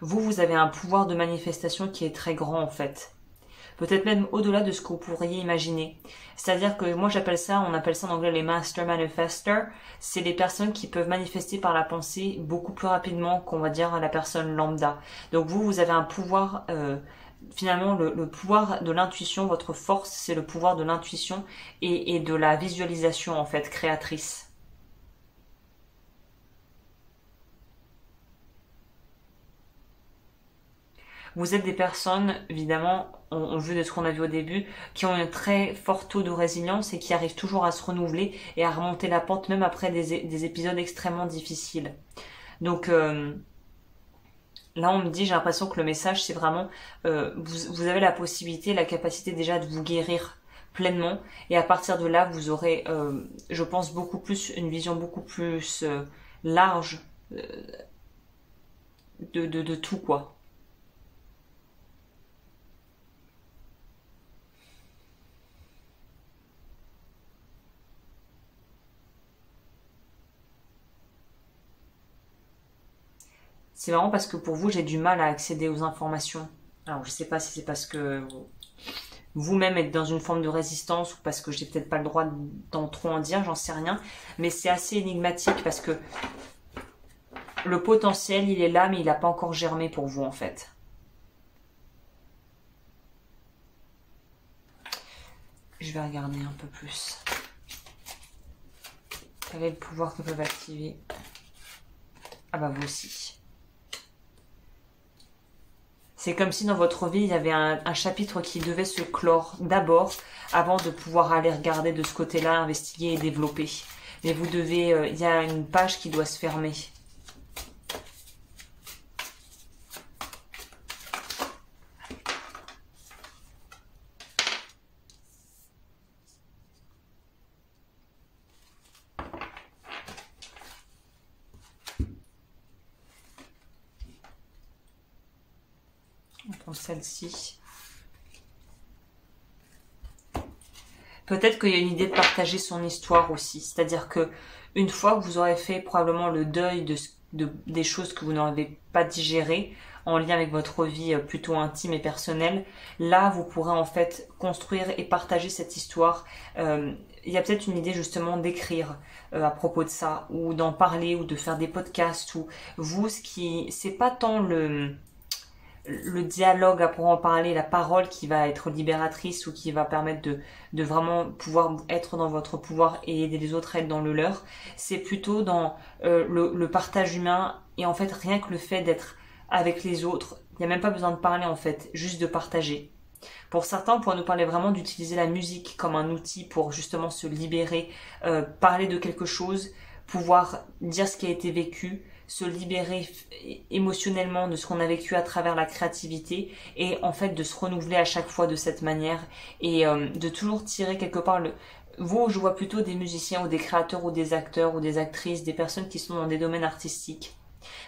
Vous avez un pouvoir de manifestation qui est très grand en fait. Peut-être même au-delà de ce que vous pourriez imaginer. C'est-à-dire que moi j'appelle ça, on appelle ça en anglais les Master Manifestors. C'est les personnes qui peuvent manifester par la pensée beaucoup plus rapidement qu'on va dire la personne lambda. Donc vous avez un pouvoir, finalement le pouvoir de l'intuition, votre force c'est le pouvoir de l'intuition et de la visualisation en fait, créatrice. Vous êtes des personnes, évidemment, on veut de ce qu'on a vu au début, qui ont un très fort taux de résilience et qui arrivent toujours à se renouveler et à remonter la pente même après des épisodes extrêmement difficiles. Donc là, on me dit, j'ai l'impression que le message, c'est vraiment, vous avez la possibilité, la capacité déjà de vous guérir pleinement. Et à partir de là, vous aurez, je pense, beaucoup plus, une vision beaucoup plus large de tout, quoi. C'est marrant parce que pour vous, j'ai du mal à accéder aux informations. Alors, je sais pas si c'est parce que vous-même êtes dans une forme de résistance ou parce que j'ai peut-être pas le droit d'en trop en dire, j'en sais rien. Mais c'est assez énigmatique parce que le potentiel, il est là, mais il n'a pas encore germé pour vous, en fait. Je vais regarder un peu plus. Quel est le pouvoir que peuvent activer? Ah bah vous aussi. C'est comme si dans votre vie, il y avait un chapitre qui devait se clore d'abord avant de pouvoir aller regarder de ce côté-là, investiguer et développer. Mais vous devez, il y a une page qui doit se fermer. On prend celle-ci. Peut-être qu'il y a une idée de partager son histoire aussi. C'est-à-dire que une fois que vous aurez fait probablement le deuil des choses que vous n'avez pas digérées en lien avec votre vie plutôt intime et personnelle, là vous pourrez en fait construire et partager cette histoire. Il y a peut-être une idée justement d'écrire à propos de ça, ou d'en parler, ou de faire des podcasts, ou vous, c'est pas tant le dialogue à pour en parler, la parole qui va être libératrice ou qui va permettre de vraiment pouvoir être dans votre pouvoir et aider les autres à être dans le leur, c'est plutôt dans le partage humain et en fait rien que le fait d'être avec les autres, il n'y a même pas besoin de parler en fait, juste de partager. Pour certains, on pourrait nous parler vraiment d'utiliser la musique comme un outil pour justement se libérer, parler de quelque chose, pouvoir dire ce qui a été vécu, se libérer émotionnellement de ce qu'on a vécu à travers la créativité et en fait de se renouveler à chaque fois de cette manière et de toujours tirer quelque part le... Vous, je vois plutôt des musiciens ou des créateurs ou des acteurs ou des actrices, des personnes qui sont dans des domaines artistiques.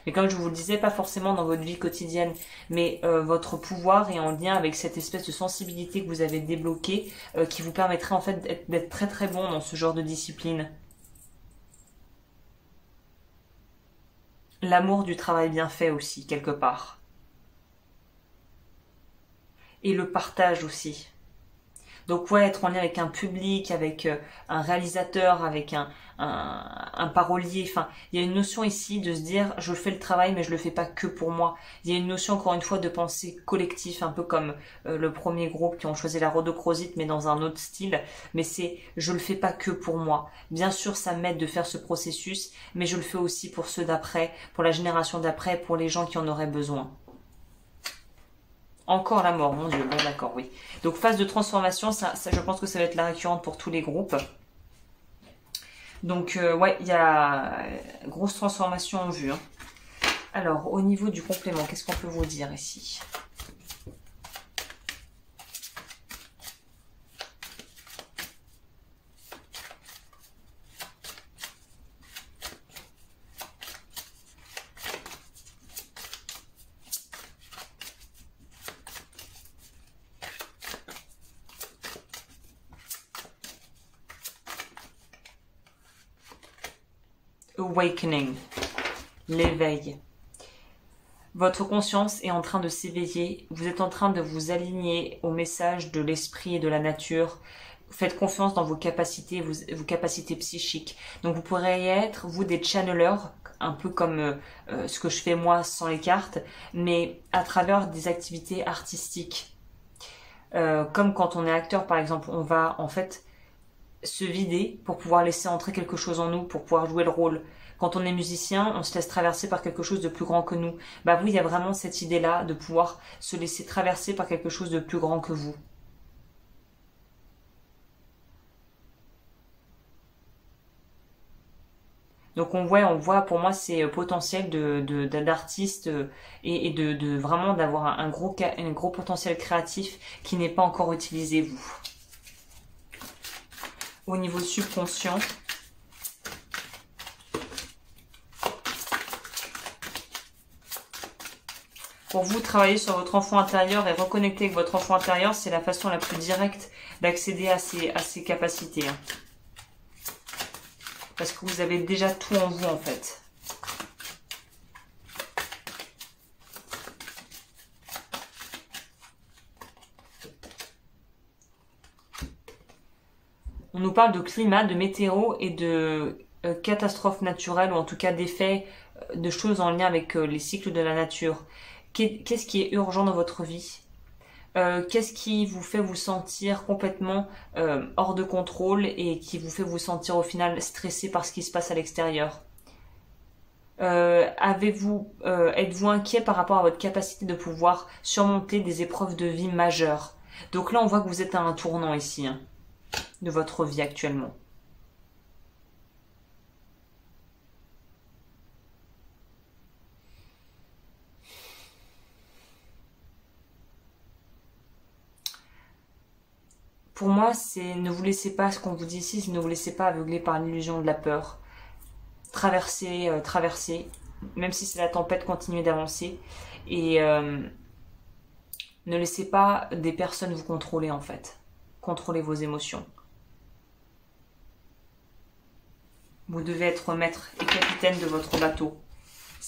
Mais comme je vous le disais, pas forcément dans votre vie quotidienne, mais votre pouvoir est en lien avec cette espèce de sensibilité que vous avez débloquée qui vous permettrait en fait d'être très très bon dans ce genre de discipline. L'amour du travail bien fait aussi, quelque part. Et le partage aussi. Donc ouais, être en lien avec un public, avec un réalisateur, avec un parolier. Enfin, il y a une notion ici de se dire, je fais le travail, mais je le fais pas que pour moi. Il y a une notion encore une fois de pensée collective, un peu comme le premier groupe qui ont choisi la rhodochrosite, mais dans un autre style. Mais c'est, je le fais pas que pour moi. Bien sûr, ça m'aide de faire ce processus, mais je le fais aussi pour ceux d'après, pour la génération d'après, pour les gens qui en auraient besoin. Encore la mort, mon Dieu. Bon, d'accord, oui. Donc, phase de transformation, je pense que ça va être la récurrente pour tous les groupes. Donc, ouais, il y a grosse transformation en vue. Hein. Alors, au niveau du complément, qu'est-ce qu'on peut vous dire ici? Awakening, l'éveil. Votre conscience est en train de s'éveiller, vous êtes en train de vous aligner au message de l'esprit et de la nature. Faites confiance dans vos capacités, vos capacités psychiques. Donc vous pourrez être, vous, des channelers, un peu comme ce que je fais moi sans les cartes, mais à travers des activités artistiques. Comme quand on est acteur, par exemple, on va en fait se vider pour pouvoir laisser entrer quelque chose en nous, pour pouvoir jouer le rôle. Quand on est musicien, on se laisse traverser par quelque chose de plus grand que nous. Bah vous, il y a vraiment cette idée-là de pouvoir se laisser traverser par quelque chose de plus grand que vous. Donc on voit pour moi c'est potentiel d'artiste et de vraiment d'avoir un gros potentiel créatif qui n'est pas encore utilisé vous. Au niveau subconscient, pour vous, travailler sur votre enfant intérieur et reconnecter avec votre enfant intérieur, c'est la façon la plus directe d'accéder à ces capacités. Hein. Parce que vous avez déjà tout en vous, en fait. On nous parle de climat, de météo et de catastrophes naturelles, ou en tout cas d'effets, de choses en lien avec les cycles de la nature. Qu'est-ce qui est urgent dans votre vie? Qu'est-ce qui vous fait vous sentir complètement hors de contrôle et qui vous fait vous sentir au final stressé par ce qui se passe à l'extérieur? Êtes-vous inquiet par rapport à votre capacité de pouvoir surmonter des épreuves de vie majeures? Donc là, on voit que vous êtes à un tournant ici, hein, de votre vie actuellement. Pour moi, c'est ne vous laissez pas, ce qu'on vous dit ici, c'est ne vous laissez pas aveugler par l'illusion de la peur. Traversez, même si c'est la tempête, continuez d'avancer. Et ne laissez pas des personnes vous contrôler en fait. Contrôlez vos émotions. Vous devez être maître et capitaine de votre bateau.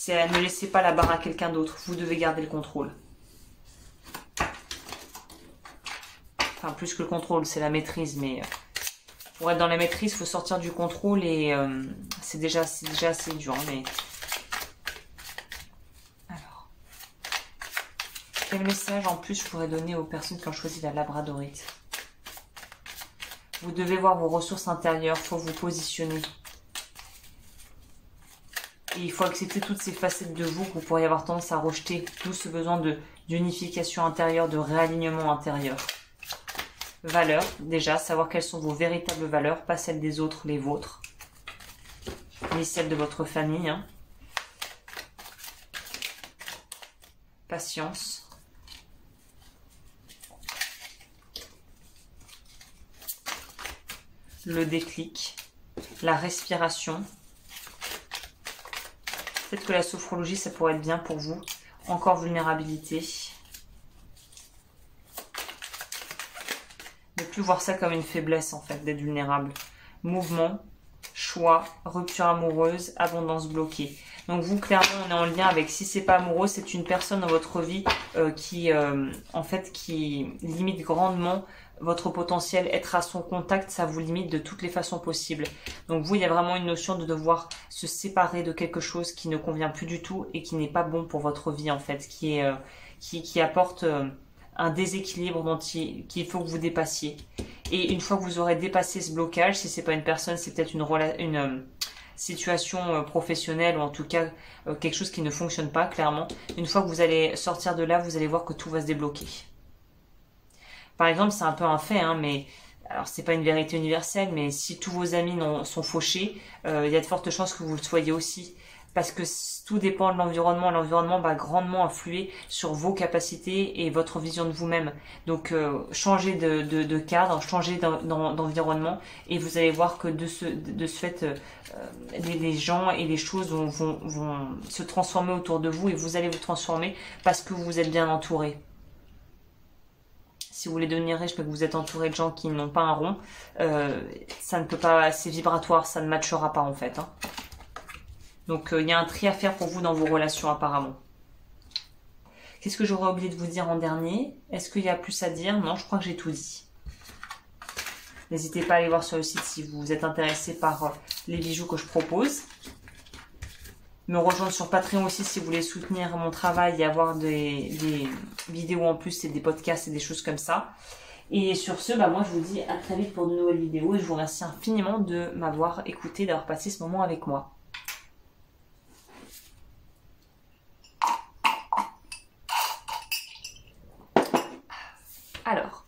Ne laissez pas la barre à quelqu'un d'autre. Vous devez garder le contrôle. Enfin, plus que le contrôle, c'est la maîtrise. Mais pour être dans la maîtrise, il faut sortir du contrôle et c'est déjà assez dur. Mais alors, quel message en plus je pourrais donner aux personnes qui ont choisi la labradorite? Vous devez voir vos ressources intérieures. Il faut vous positionner. Et il faut accepter toutes ces facettes de vous que vous pourriez avoir tendance à rejeter. D'où ce besoin d'unification intérieure, de réalignement intérieur. Valeurs, déjà, savoir quelles sont vos véritables valeurs, pas celles des autres, les vôtres. Ni celles de votre famille. Hein. Patience. Le déclic. La respiration. Peut-être que la sophrologie, ça pourrait être bien pour vous. Encore vulnérabilité. Ne plus voir ça comme une faiblesse, en fait, d'être vulnérable. Mouvement, choix, rupture amoureuse, abondance bloquée. Donc vous, clairement, on est en lien avec, si c'est pas amoureux, c'est une personne dans votre vie qui limite grandement votre potentiel. Être à son contact, ça vous limite de toutes les façons possibles. Donc vous, il y a vraiment une notion de devoir se séparer de quelque chose qui ne convient plus du tout et qui n'est pas bon pour votre vie, en fait, qui apporte un déséquilibre qu'il faut que vous dépassiez. Et une fois que vous aurez dépassé ce blocage, si c'est pas une personne, c'est peut-être une situation professionnelle ou en tout cas quelque chose qui ne fonctionne pas, clairement. Une fois que vous allez sortir de là, vous allez voir que tout va se débloquer. Par exemple, c'est un peu un fait, hein, mais alors c'est pas une vérité universelle, mais si tous vos amis sont fauchés, il y a de fortes chances que vous le soyez aussi. Parce que tout dépend de l'environnement. L'environnement va grandement influer sur vos capacités et votre vision de vous-même. Donc, changez de cadre, changez d'environnement et vous allez voir que de ce fait, les gens et les choses vont se transformer autour de vous et vous allez vous transformer parce que vous êtes bien entouré. Si vous voulez devenir riche mais que vous êtes entouré de gens qui n'ont pas un rond, ça ne peut pas, c'est vibratoire, ça ne matchera pas en fait. Hein. Donc, il y a un tri à faire pour vous dans vos relations, apparemment. Qu'est-ce que j'aurais oublié de vous dire en dernier? Est-ce qu'il y a plus à dire? Non, je crois que j'ai tout dit. N'hésitez pas à aller voir sur le site si vous êtes intéressé par les bijoux que je propose. Me rejoindre sur Patreon aussi si vous voulez soutenir mon travail et avoir des vidéos en plus et des podcasts et des choses comme ça. Et sur ce, moi je vous dis à très vite pour de nouvelles vidéos et je vous remercie infiniment de m'avoir écouté, d'avoir passé ce moment avec moi. Alors,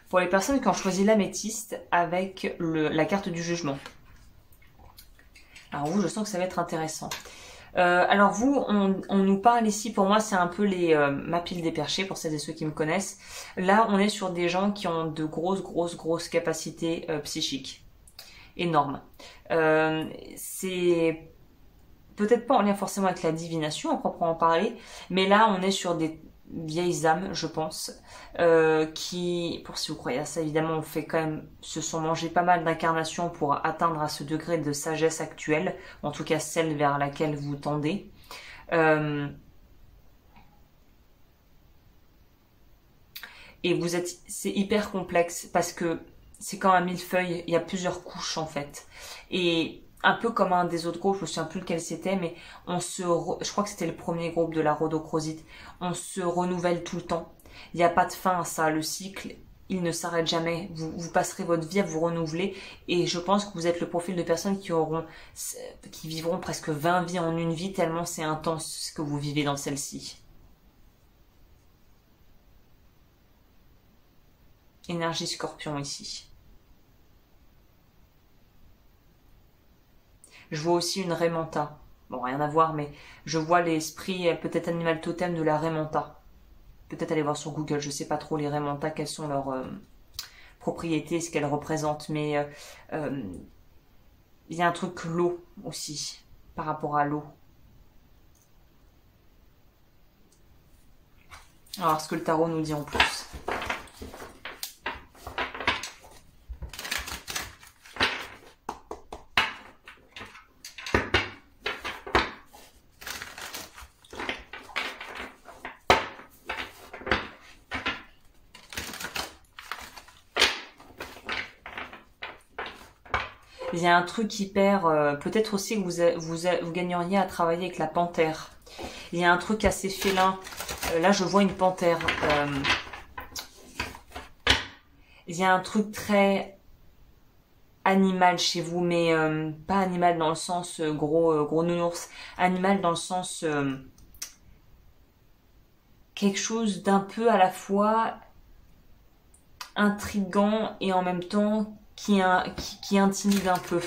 pour les personnes qui ont choisi l'améthyste avec la carte du jugement. Alors Alors vous, je sens que ça va être intéressant. Alors vous, on nous parle ici, pour moi c'est un peu ma pile des perchés pour celles et ceux qui me connaissent. Là on est sur des gens qui ont de grosses capacités psychiques, énormes. C'est peut-être pas en lien forcément avec la divination à proprement parler, mais là on est sur des vieilles âmes, je pense, qui, pour si vous croyez à ça, évidemment, on fait quand même, se sont mangés pas mal d'incarnations pour atteindre à ce degré de sagesse actuelle, en tout cas celle vers laquelle vous tendez. Et vous êtes, c'est hyper complexe parce que c'est comme un millefeuille, il y a plusieurs couches en fait. Et un peu comme un des autres groupes, je me souviens plus lequel c'était, mais je crois que c'était le premier groupe de la rhodochrosite, on se renouvelle tout le temps. Il n'y a pas de fin à ça, le cycle, il ne s'arrête jamais. Vous passerez votre vie à vous renouveler et je pense que vous êtes le profil de personnes qui vivront presque 20 vies en une vie tellement c'est intense ce que vous vivez dans celle-ci. Énergie scorpion ici. Je vois aussi une Raymanta. Bon, rien à voir, mais je vois l'esprit, peut-être animal totem de la Raymanta. Peut-être aller voir sur Google, je sais pas trop les Raymanta, quelles sont leurs propriétés, ce qu'elles représentent, mais il y a un truc l'eau aussi, par rapport à l'eau. Alors, ce que le tarot nous dit en plus. Il y a un truc hyper... peut-être aussi que vous gagneriez à travailler avec la panthère. Il y a un truc assez félin. Là, je vois une panthère. Il y a un truc très animal chez vous, mais pas animal dans le sens gros nounours. Animal dans le sens... quelque chose d'un peu à la fois intriguant et en même temps qui intimide un peu. Ok,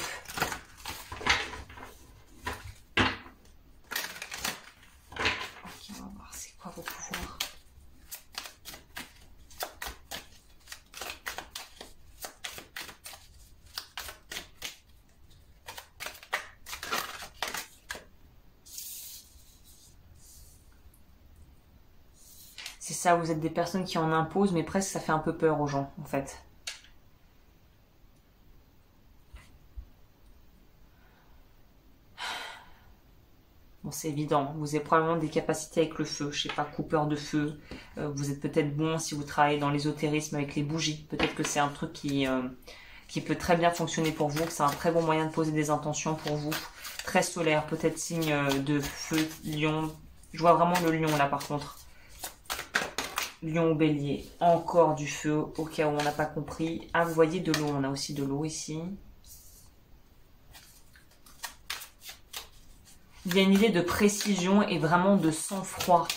on va voir c'est quoi vos pouvoirs. C'est ça, vous êtes des personnes qui en imposent, mais presque ça fait un peu peur aux gens, en fait. Bon, c'est évident, vous avez probablement des capacités avec le feu, je sais pas, coupeur de feu, vous êtes peut-être bon si vous travaillez dans l'ésotérisme avec les bougies, peut-être que c'est un truc qui peut très bien fonctionner pour vous, que c'est un très bon moyen de poser des intentions pour vous, très solaire, peut-être signe de feu, lion, je vois vraiment le lion là par contre, lion ou bélier, encore du feu au cas où on n'a pas compris, ah vous voyez de l'eau, on a aussi de l'eau ici. Il y a une idée de précision et vraiment de sang-froid.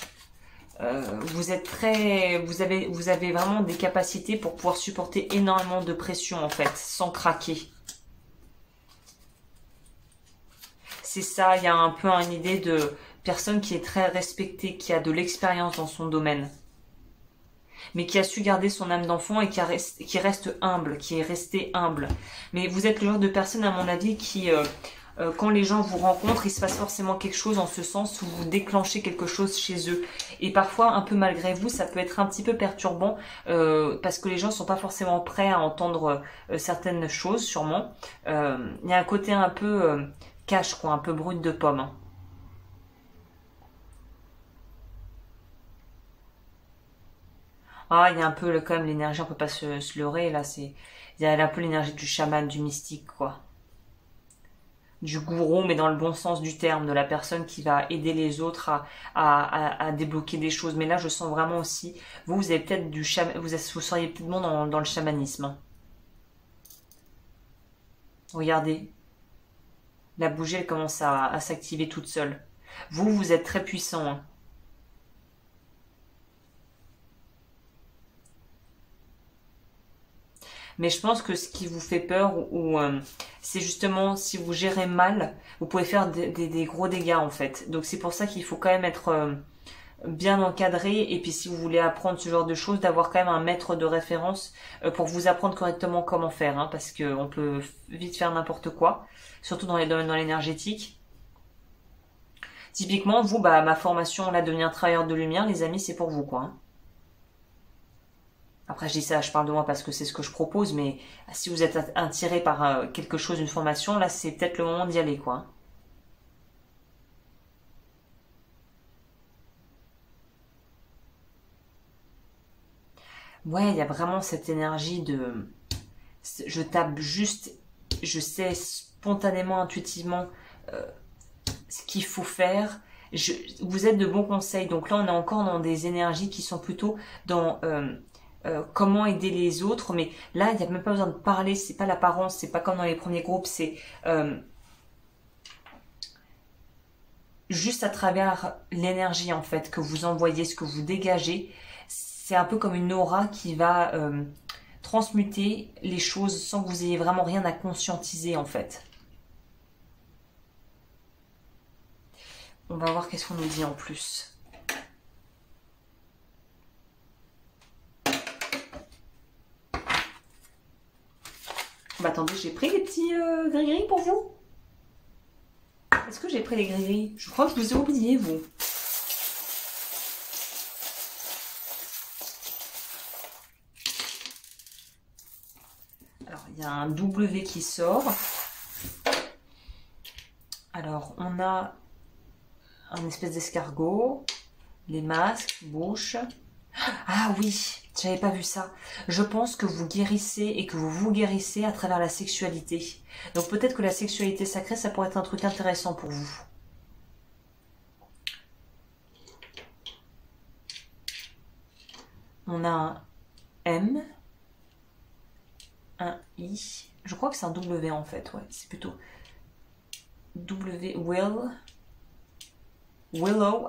Vous avez vraiment des capacités pour pouvoir supporter énormément de pression en fait, sans craquer. C'est ça, il y a un peu une idée de personne qui est très respectée, qui a de l'expérience dans son domaine, mais qui a su garder son âme d'enfant et qui reste humble, qui est resté humble. Mais vous êtes le genre de personne, à mon avis, qui... quand les gens vous rencontrent, il se passe forcément quelque chose en ce sens où vous déclenchez quelque chose chez eux. Et parfois, un peu malgré vous, ça peut être un petit peu perturbant parce que les gens sont pas forcément prêts à entendre certaines choses, sûrement. Il y a un côté un peu cash, quoi, un peu brut de pomme. Hein. Ah, il y a un peu quand même l'énergie, on peut pas se leurrer, là, il y a un peu l'énergie du chaman, du mystique, quoi. Du gourou, mais dans le bon sens du terme, de la personne qui va aider les autres à débloquer des choses. Mais là, je sens vraiment aussi, vous avez peut-être vous seriez peut-être bon dans le chamanisme. Hein. Regardez, la bougie, elle commence à s'activer toute seule. Vous êtes très puissant. Hein. Mais je pense que ce qui vous fait peur, c'est justement si vous gérez mal, vous pouvez faire des gros dégâts en fait. Donc c'est pour ça qu'il faut quand même être bien encadré. Et puis si vous voulez apprendre ce genre de choses, d'avoir quand même un maître de référence pour vous apprendre correctement comment faire. Hein, parce qu'on peut vite faire n'importe quoi, surtout dans les domaines dans l'énergétique. Typiquement, vous, bah, ma formation, là, devenir travailleur de lumière, les amis, c'est pour vous, quoi. Hein. Après, je dis ça, je parle de moi parce que c'est ce que je propose, mais si vous êtes attiré par quelque chose, une formation, là, c'est peut-être le moment d'y aller, quoi. Hein. Ouais, il y a vraiment cette énergie de... Je tape juste, je sais spontanément, intuitivement ce qu'il faut faire. Vous êtes de bons conseils. Donc là, on est encore dans des énergies qui sont plutôt dans comment aider les autres. Mais là, il n'y a même pas besoin de parler. C'est pas l'apparence. C'est pas comme dans les premiers groupes. C'est juste à travers l'énergie en fait que vous envoyez, ce que vous dégagez. C'est un peu comme une aura qui va transmuter les choses sans que vous ayez vraiment rien à conscientiser en fait. On va voir qu'est-ce qu'on nous dit en plus. Bah attendez, j'ai pris les petits gris-gris pour vous. Est-ce que j'ai pris les gris-gris? Je crois que je vous ai oublié, vous. Alors, il y a un W qui sort. Alors, on a un espèce d'escargot, les masques, bouche. Ah oui, j'avais pas vu ça. Je pense que vous guérissez et que vous guérissez à travers la sexualité. Donc peut-être que la sexualité sacrée, ça pourrait être un truc intéressant pour vous. On a un M, un I. Je crois que c'est un W en fait, ouais. C'est plutôt W, Willow.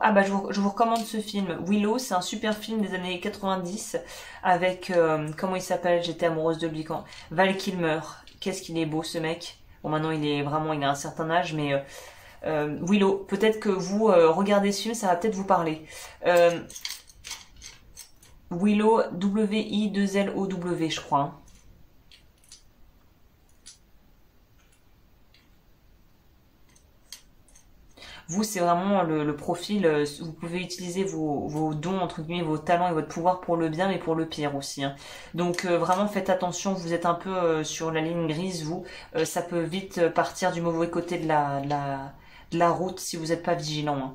Ah bah je vous recommande ce film. Willow, c'est un super film des années 90 avec, comment il s'appelle? J'étais amoureuse de lui quand... Val Kilmer. Qu'est-ce qu'il est beau ce mec. Bon maintenant il est vraiment, il a un certain âge, mais Willow, peut-être que vous regardez ce film, ça va peut-être vous parler. Willow, W-I-2-L-O-W, je crois. Hein. Vous, c'est vraiment le profil, vous pouvez utiliser vos dons, entre guillemets, vos talents et votre pouvoir pour le bien, mais pour le pire aussi. Hein. Donc vraiment, faites attention, vous êtes un peu sur la ligne grise, vous. Ça peut vite partir du mauvais côté de la route si vous n'êtes pas vigilant. Hein.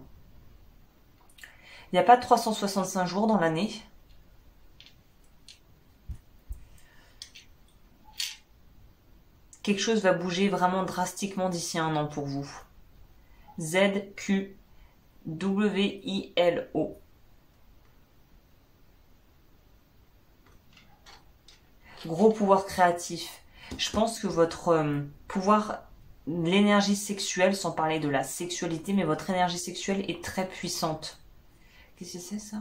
Il n'y a pas 365 jours dans l'année. Quelque chose va bouger vraiment drastiquement d'ici un an pour vous. Z-Q-W-I-L-O. Gros pouvoir créatif. Je pense que votre pouvoir, l'énergie sexuelle, sans parler de la sexualité, mais votre énergie sexuelle est très puissante. Qu'est-ce que c'est ça?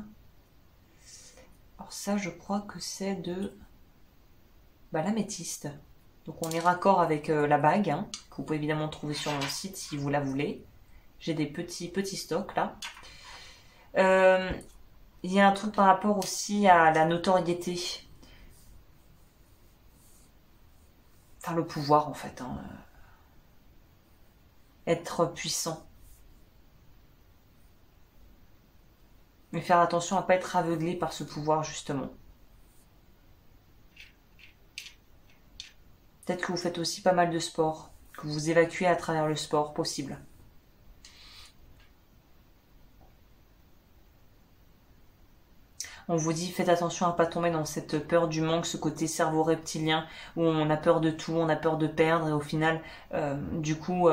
Alors ça, je crois que c'est de l'améthyste. Donc on est raccord avec la bague, hein, que vous pouvez évidemment trouver sur mon site si vous la voulez. J'ai des petits stocks là. Il y a un truc par rapport aussi à la notoriété. Enfin le pouvoir en fait. Hein. Être puissant. Mais faire attention à ne pas être aveuglé par ce pouvoir justement. Peut-être que vous faites aussi pas mal de sport. Que vous évacuez à travers le sport possible. On vous dit faites attention à ne pas tomber dans cette peur du manque, ce côté cerveau reptilien où on a peur de tout, on a peur de perdre et au final, du coup,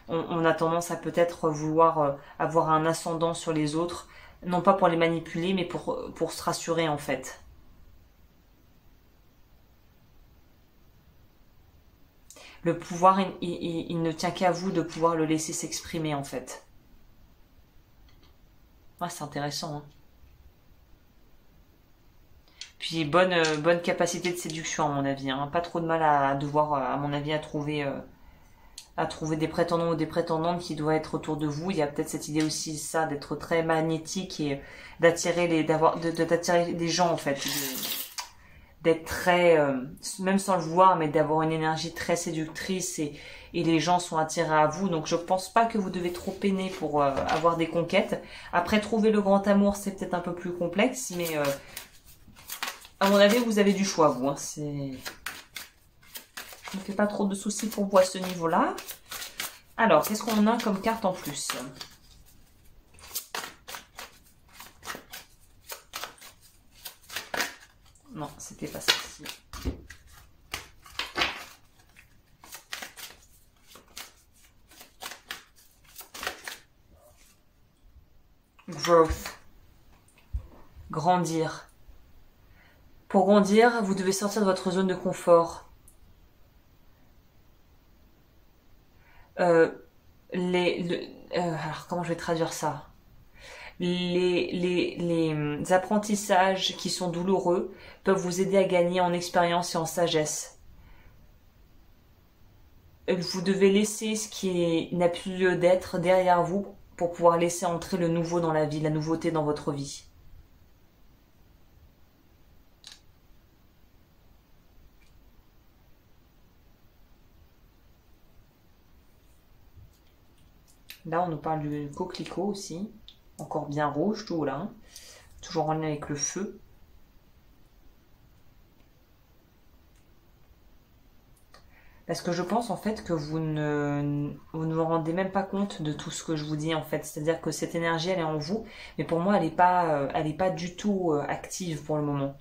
on a tendance à peut-être vouloir avoir un ascendant sur les autres, non pas pour les manipuler, mais pour se rassurer en fait. Le pouvoir, il ne tient qu'à vous de pouvoir le laisser s'exprimer en fait. Ouais, c'est intéressant. Hein. Puis bonne capacité de séduction à mon avis, hein. Pas trop de mal à devoir, à mon avis, à trouver des prétendants ou des prétendantes qui doivent être autour de vous. Il y a peut-être cette idée aussi, ça, d'être très magnétique et d'attirer d'attirer des gens en fait, d'être très, même sans le voir, mais d'avoir une énergie très séductrice et les gens sont attirés à vous. Donc je pense pas que vous devez trop peiner pour avoir des conquêtes. Après, trouver le grand amour, c'est peut-être un peu plus complexe, mais à mon avis, vous avez du choix, vous. Hein. Je ne me fais pas trop de soucis pour vous à ce niveau-là. Alors, qu'est-ce qu'on a comme carte en plus? Non, c'était pas celle-ci. Growth. Grandir. Pour grandir, vous devez sortir de votre zone de confort. Alors, comment je vais traduire ça? Les apprentissages qui sont douloureux peuvent vous aider à gagner en expérience et en sagesse. Vous devez laisser ce qui n'a plus lieu d'être derrière vous pour pouvoir laisser entrer le nouveau dans la vie, la nouveauté dans votre vie. Là, on nous parle du coquelicot aussi. Encore bien rouge, tout là. Toujours en lien avec le feu. Parce que je pense en fait que vous ne vous rendez même pas compte de tout ce que je vous dis en fait. C'est-à-dire que cette énergie, elle est en vous. Mais pour moi, elle est pas du tout active pour le moment.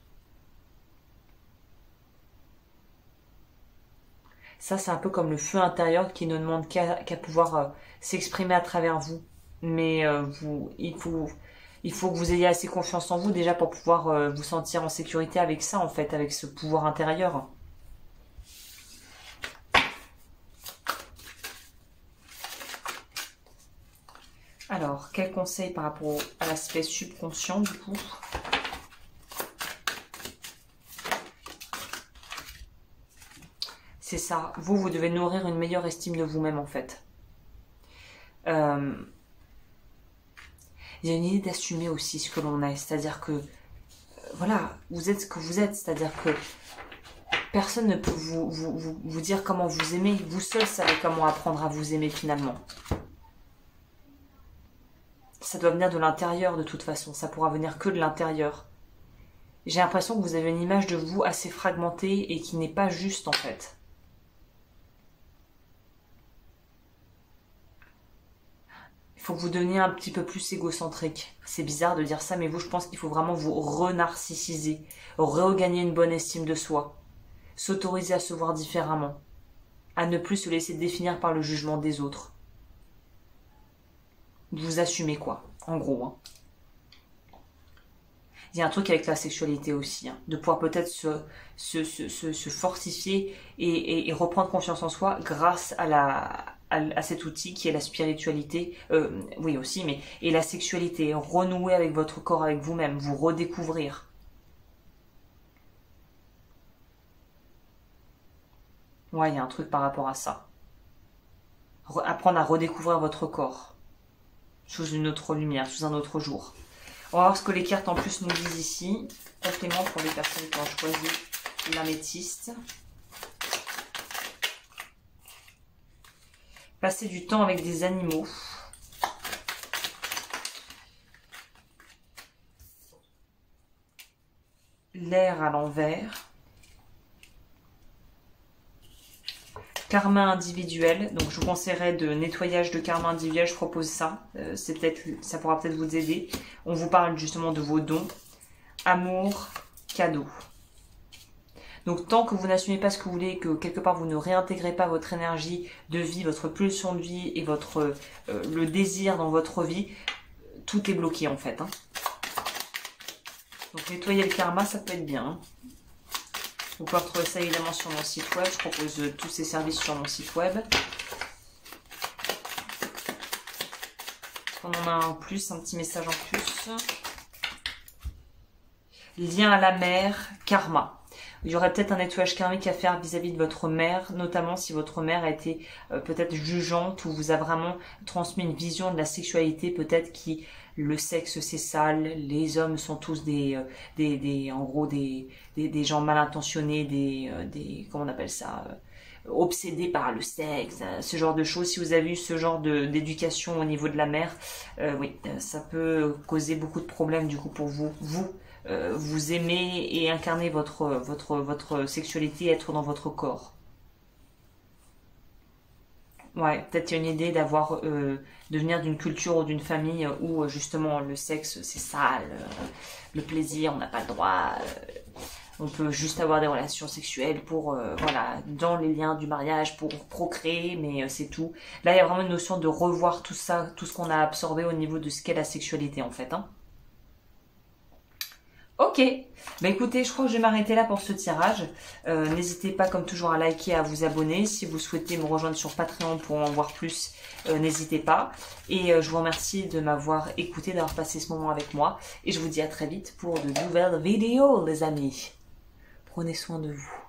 Ça, c'est un peu comme le feu intérieur qui ne demande qu'à pouvoir s'exprimer à travers vous. Mais il faut que vous ayez assez confiance en vous déjà pour pouvoir vous sentir en sécurité avec ça, en fait, avec ce pouvoir intérieur. Alors, quel conseil par rapport à l'aspect subconscient, du coup? C'est ça. Vous devez nourrir une meilleure estime de vous-même, en fait. Il y a une idée d'assumer aussi ce que l'on est. C'est-à-dire que, voilà, vous êtes ce que vous êtes. C'est-à-dire que personne ne peut vous dire comment vous aimez. Vous seul savez comment apprendre à vous aimer, finalement. Ça doit venir de l'intérieur, de toute façon. Ça pourra venir que de l'intérieur. J'ai l'impression que vous avez une image de vous assez fragmentée et qui n'est pas juste, en fait. Il faut que vous deveniez un petit peu plus égocentrique. C'est bizarre de dire ça, mais vous, je pense qu'il faut vraiment vous renarcissiser, regagner une bonne estime de soi, s'autoriser à se voir différemment, à ne plus se laisser définir par le jugement des autres. Vous assumez quoi, en gros. Hein. Il y a un truc avec la sexualité aussi, hein, de pouvoir peut-être se fortifier et reprendre confiance en soi grâce à cet outil qui est la spiritualité, oui aussi, mais et la sexualité, renouer avec votre corps, avec vous-même, vous redécouvrir. Ouais, il y a un truc par rapport à ça. Apprendre à redécouvrir votre corps sous une autre lumière, sous un autre jour. On va voir ce que les cartes en plus nous disent ici. Complément pour les personnes qui ont choisi l'améthyste. Passer du temps avec des animaux. L'air à l'envers. Karma individuel. Donc je vous conseillerais de nettoyage de karma individuel. Je propose ça. Ça pourra peut-être vous aider. On vous parle justement de vos dons. Amour, cadeau. Donc tant que vous n'assumez pas ce que vous voulez, que quelque part vous ne réintégrez pas votre énergie de vie, votre pulsion de vie et le désir dans votre vie, tout est bloqué en fait. Hein. Donc nettoyer le karma, ça peut être bien. Hein. Vous pouvez retrouver ça évidemment sur mon site web. Je propose tous ces services sur mon site web. On en a un en plus, un petit message en plus. lien à la mère, karma. Il y aurait peut-être un nettoyage karmique à faire vis-à-vis de votre mère, notamment si votre mère a été peut-être jugeante ou vous a vraiment transmis une vision de la sexualité, peut-être qui le sexe c'est sale, les hommes sont tous en gros des gens mal intentionnés, comment on appelle ça, obsédés par le sexe, ce genre de choses. Si vous avez eu ce genre d'éducation au niveau de la mère, oui, ça peut causer beaucoup de problèmes du coup pour vous. Vous aimez et incarner votre sexualité, être dans votre corps. Ouais, peut-être il y a une idée de venir d'une culture ou d'une famille où justement le sexe c'est sale, le plaisir on n'a pas le droit, on peut juste avoir des relations sexuelles pour, voilà, dans les liens du mariage pour procréer, mais c'est tout. Là il y a vraiment une notion de revoir tout ça, tout ce qu'on a absorbé au niveau de ce qu'est la sexualité en fait, hein. Ok, bah écoutez, je crois que je vais m'arrêter là pour ce tirage. N'hésitez pas comme toujours à liker, à vous abonner. Si vous souhaitez me rejoindre sur Patreon pour en voir plus, n'hésitez pas. Et je vous remercie de m'avoir écouté, d'avoir passé ce moment avec moi. Et je vous dis à très vite pour de nouvelles vidéos les amis. Prenez soin de vous.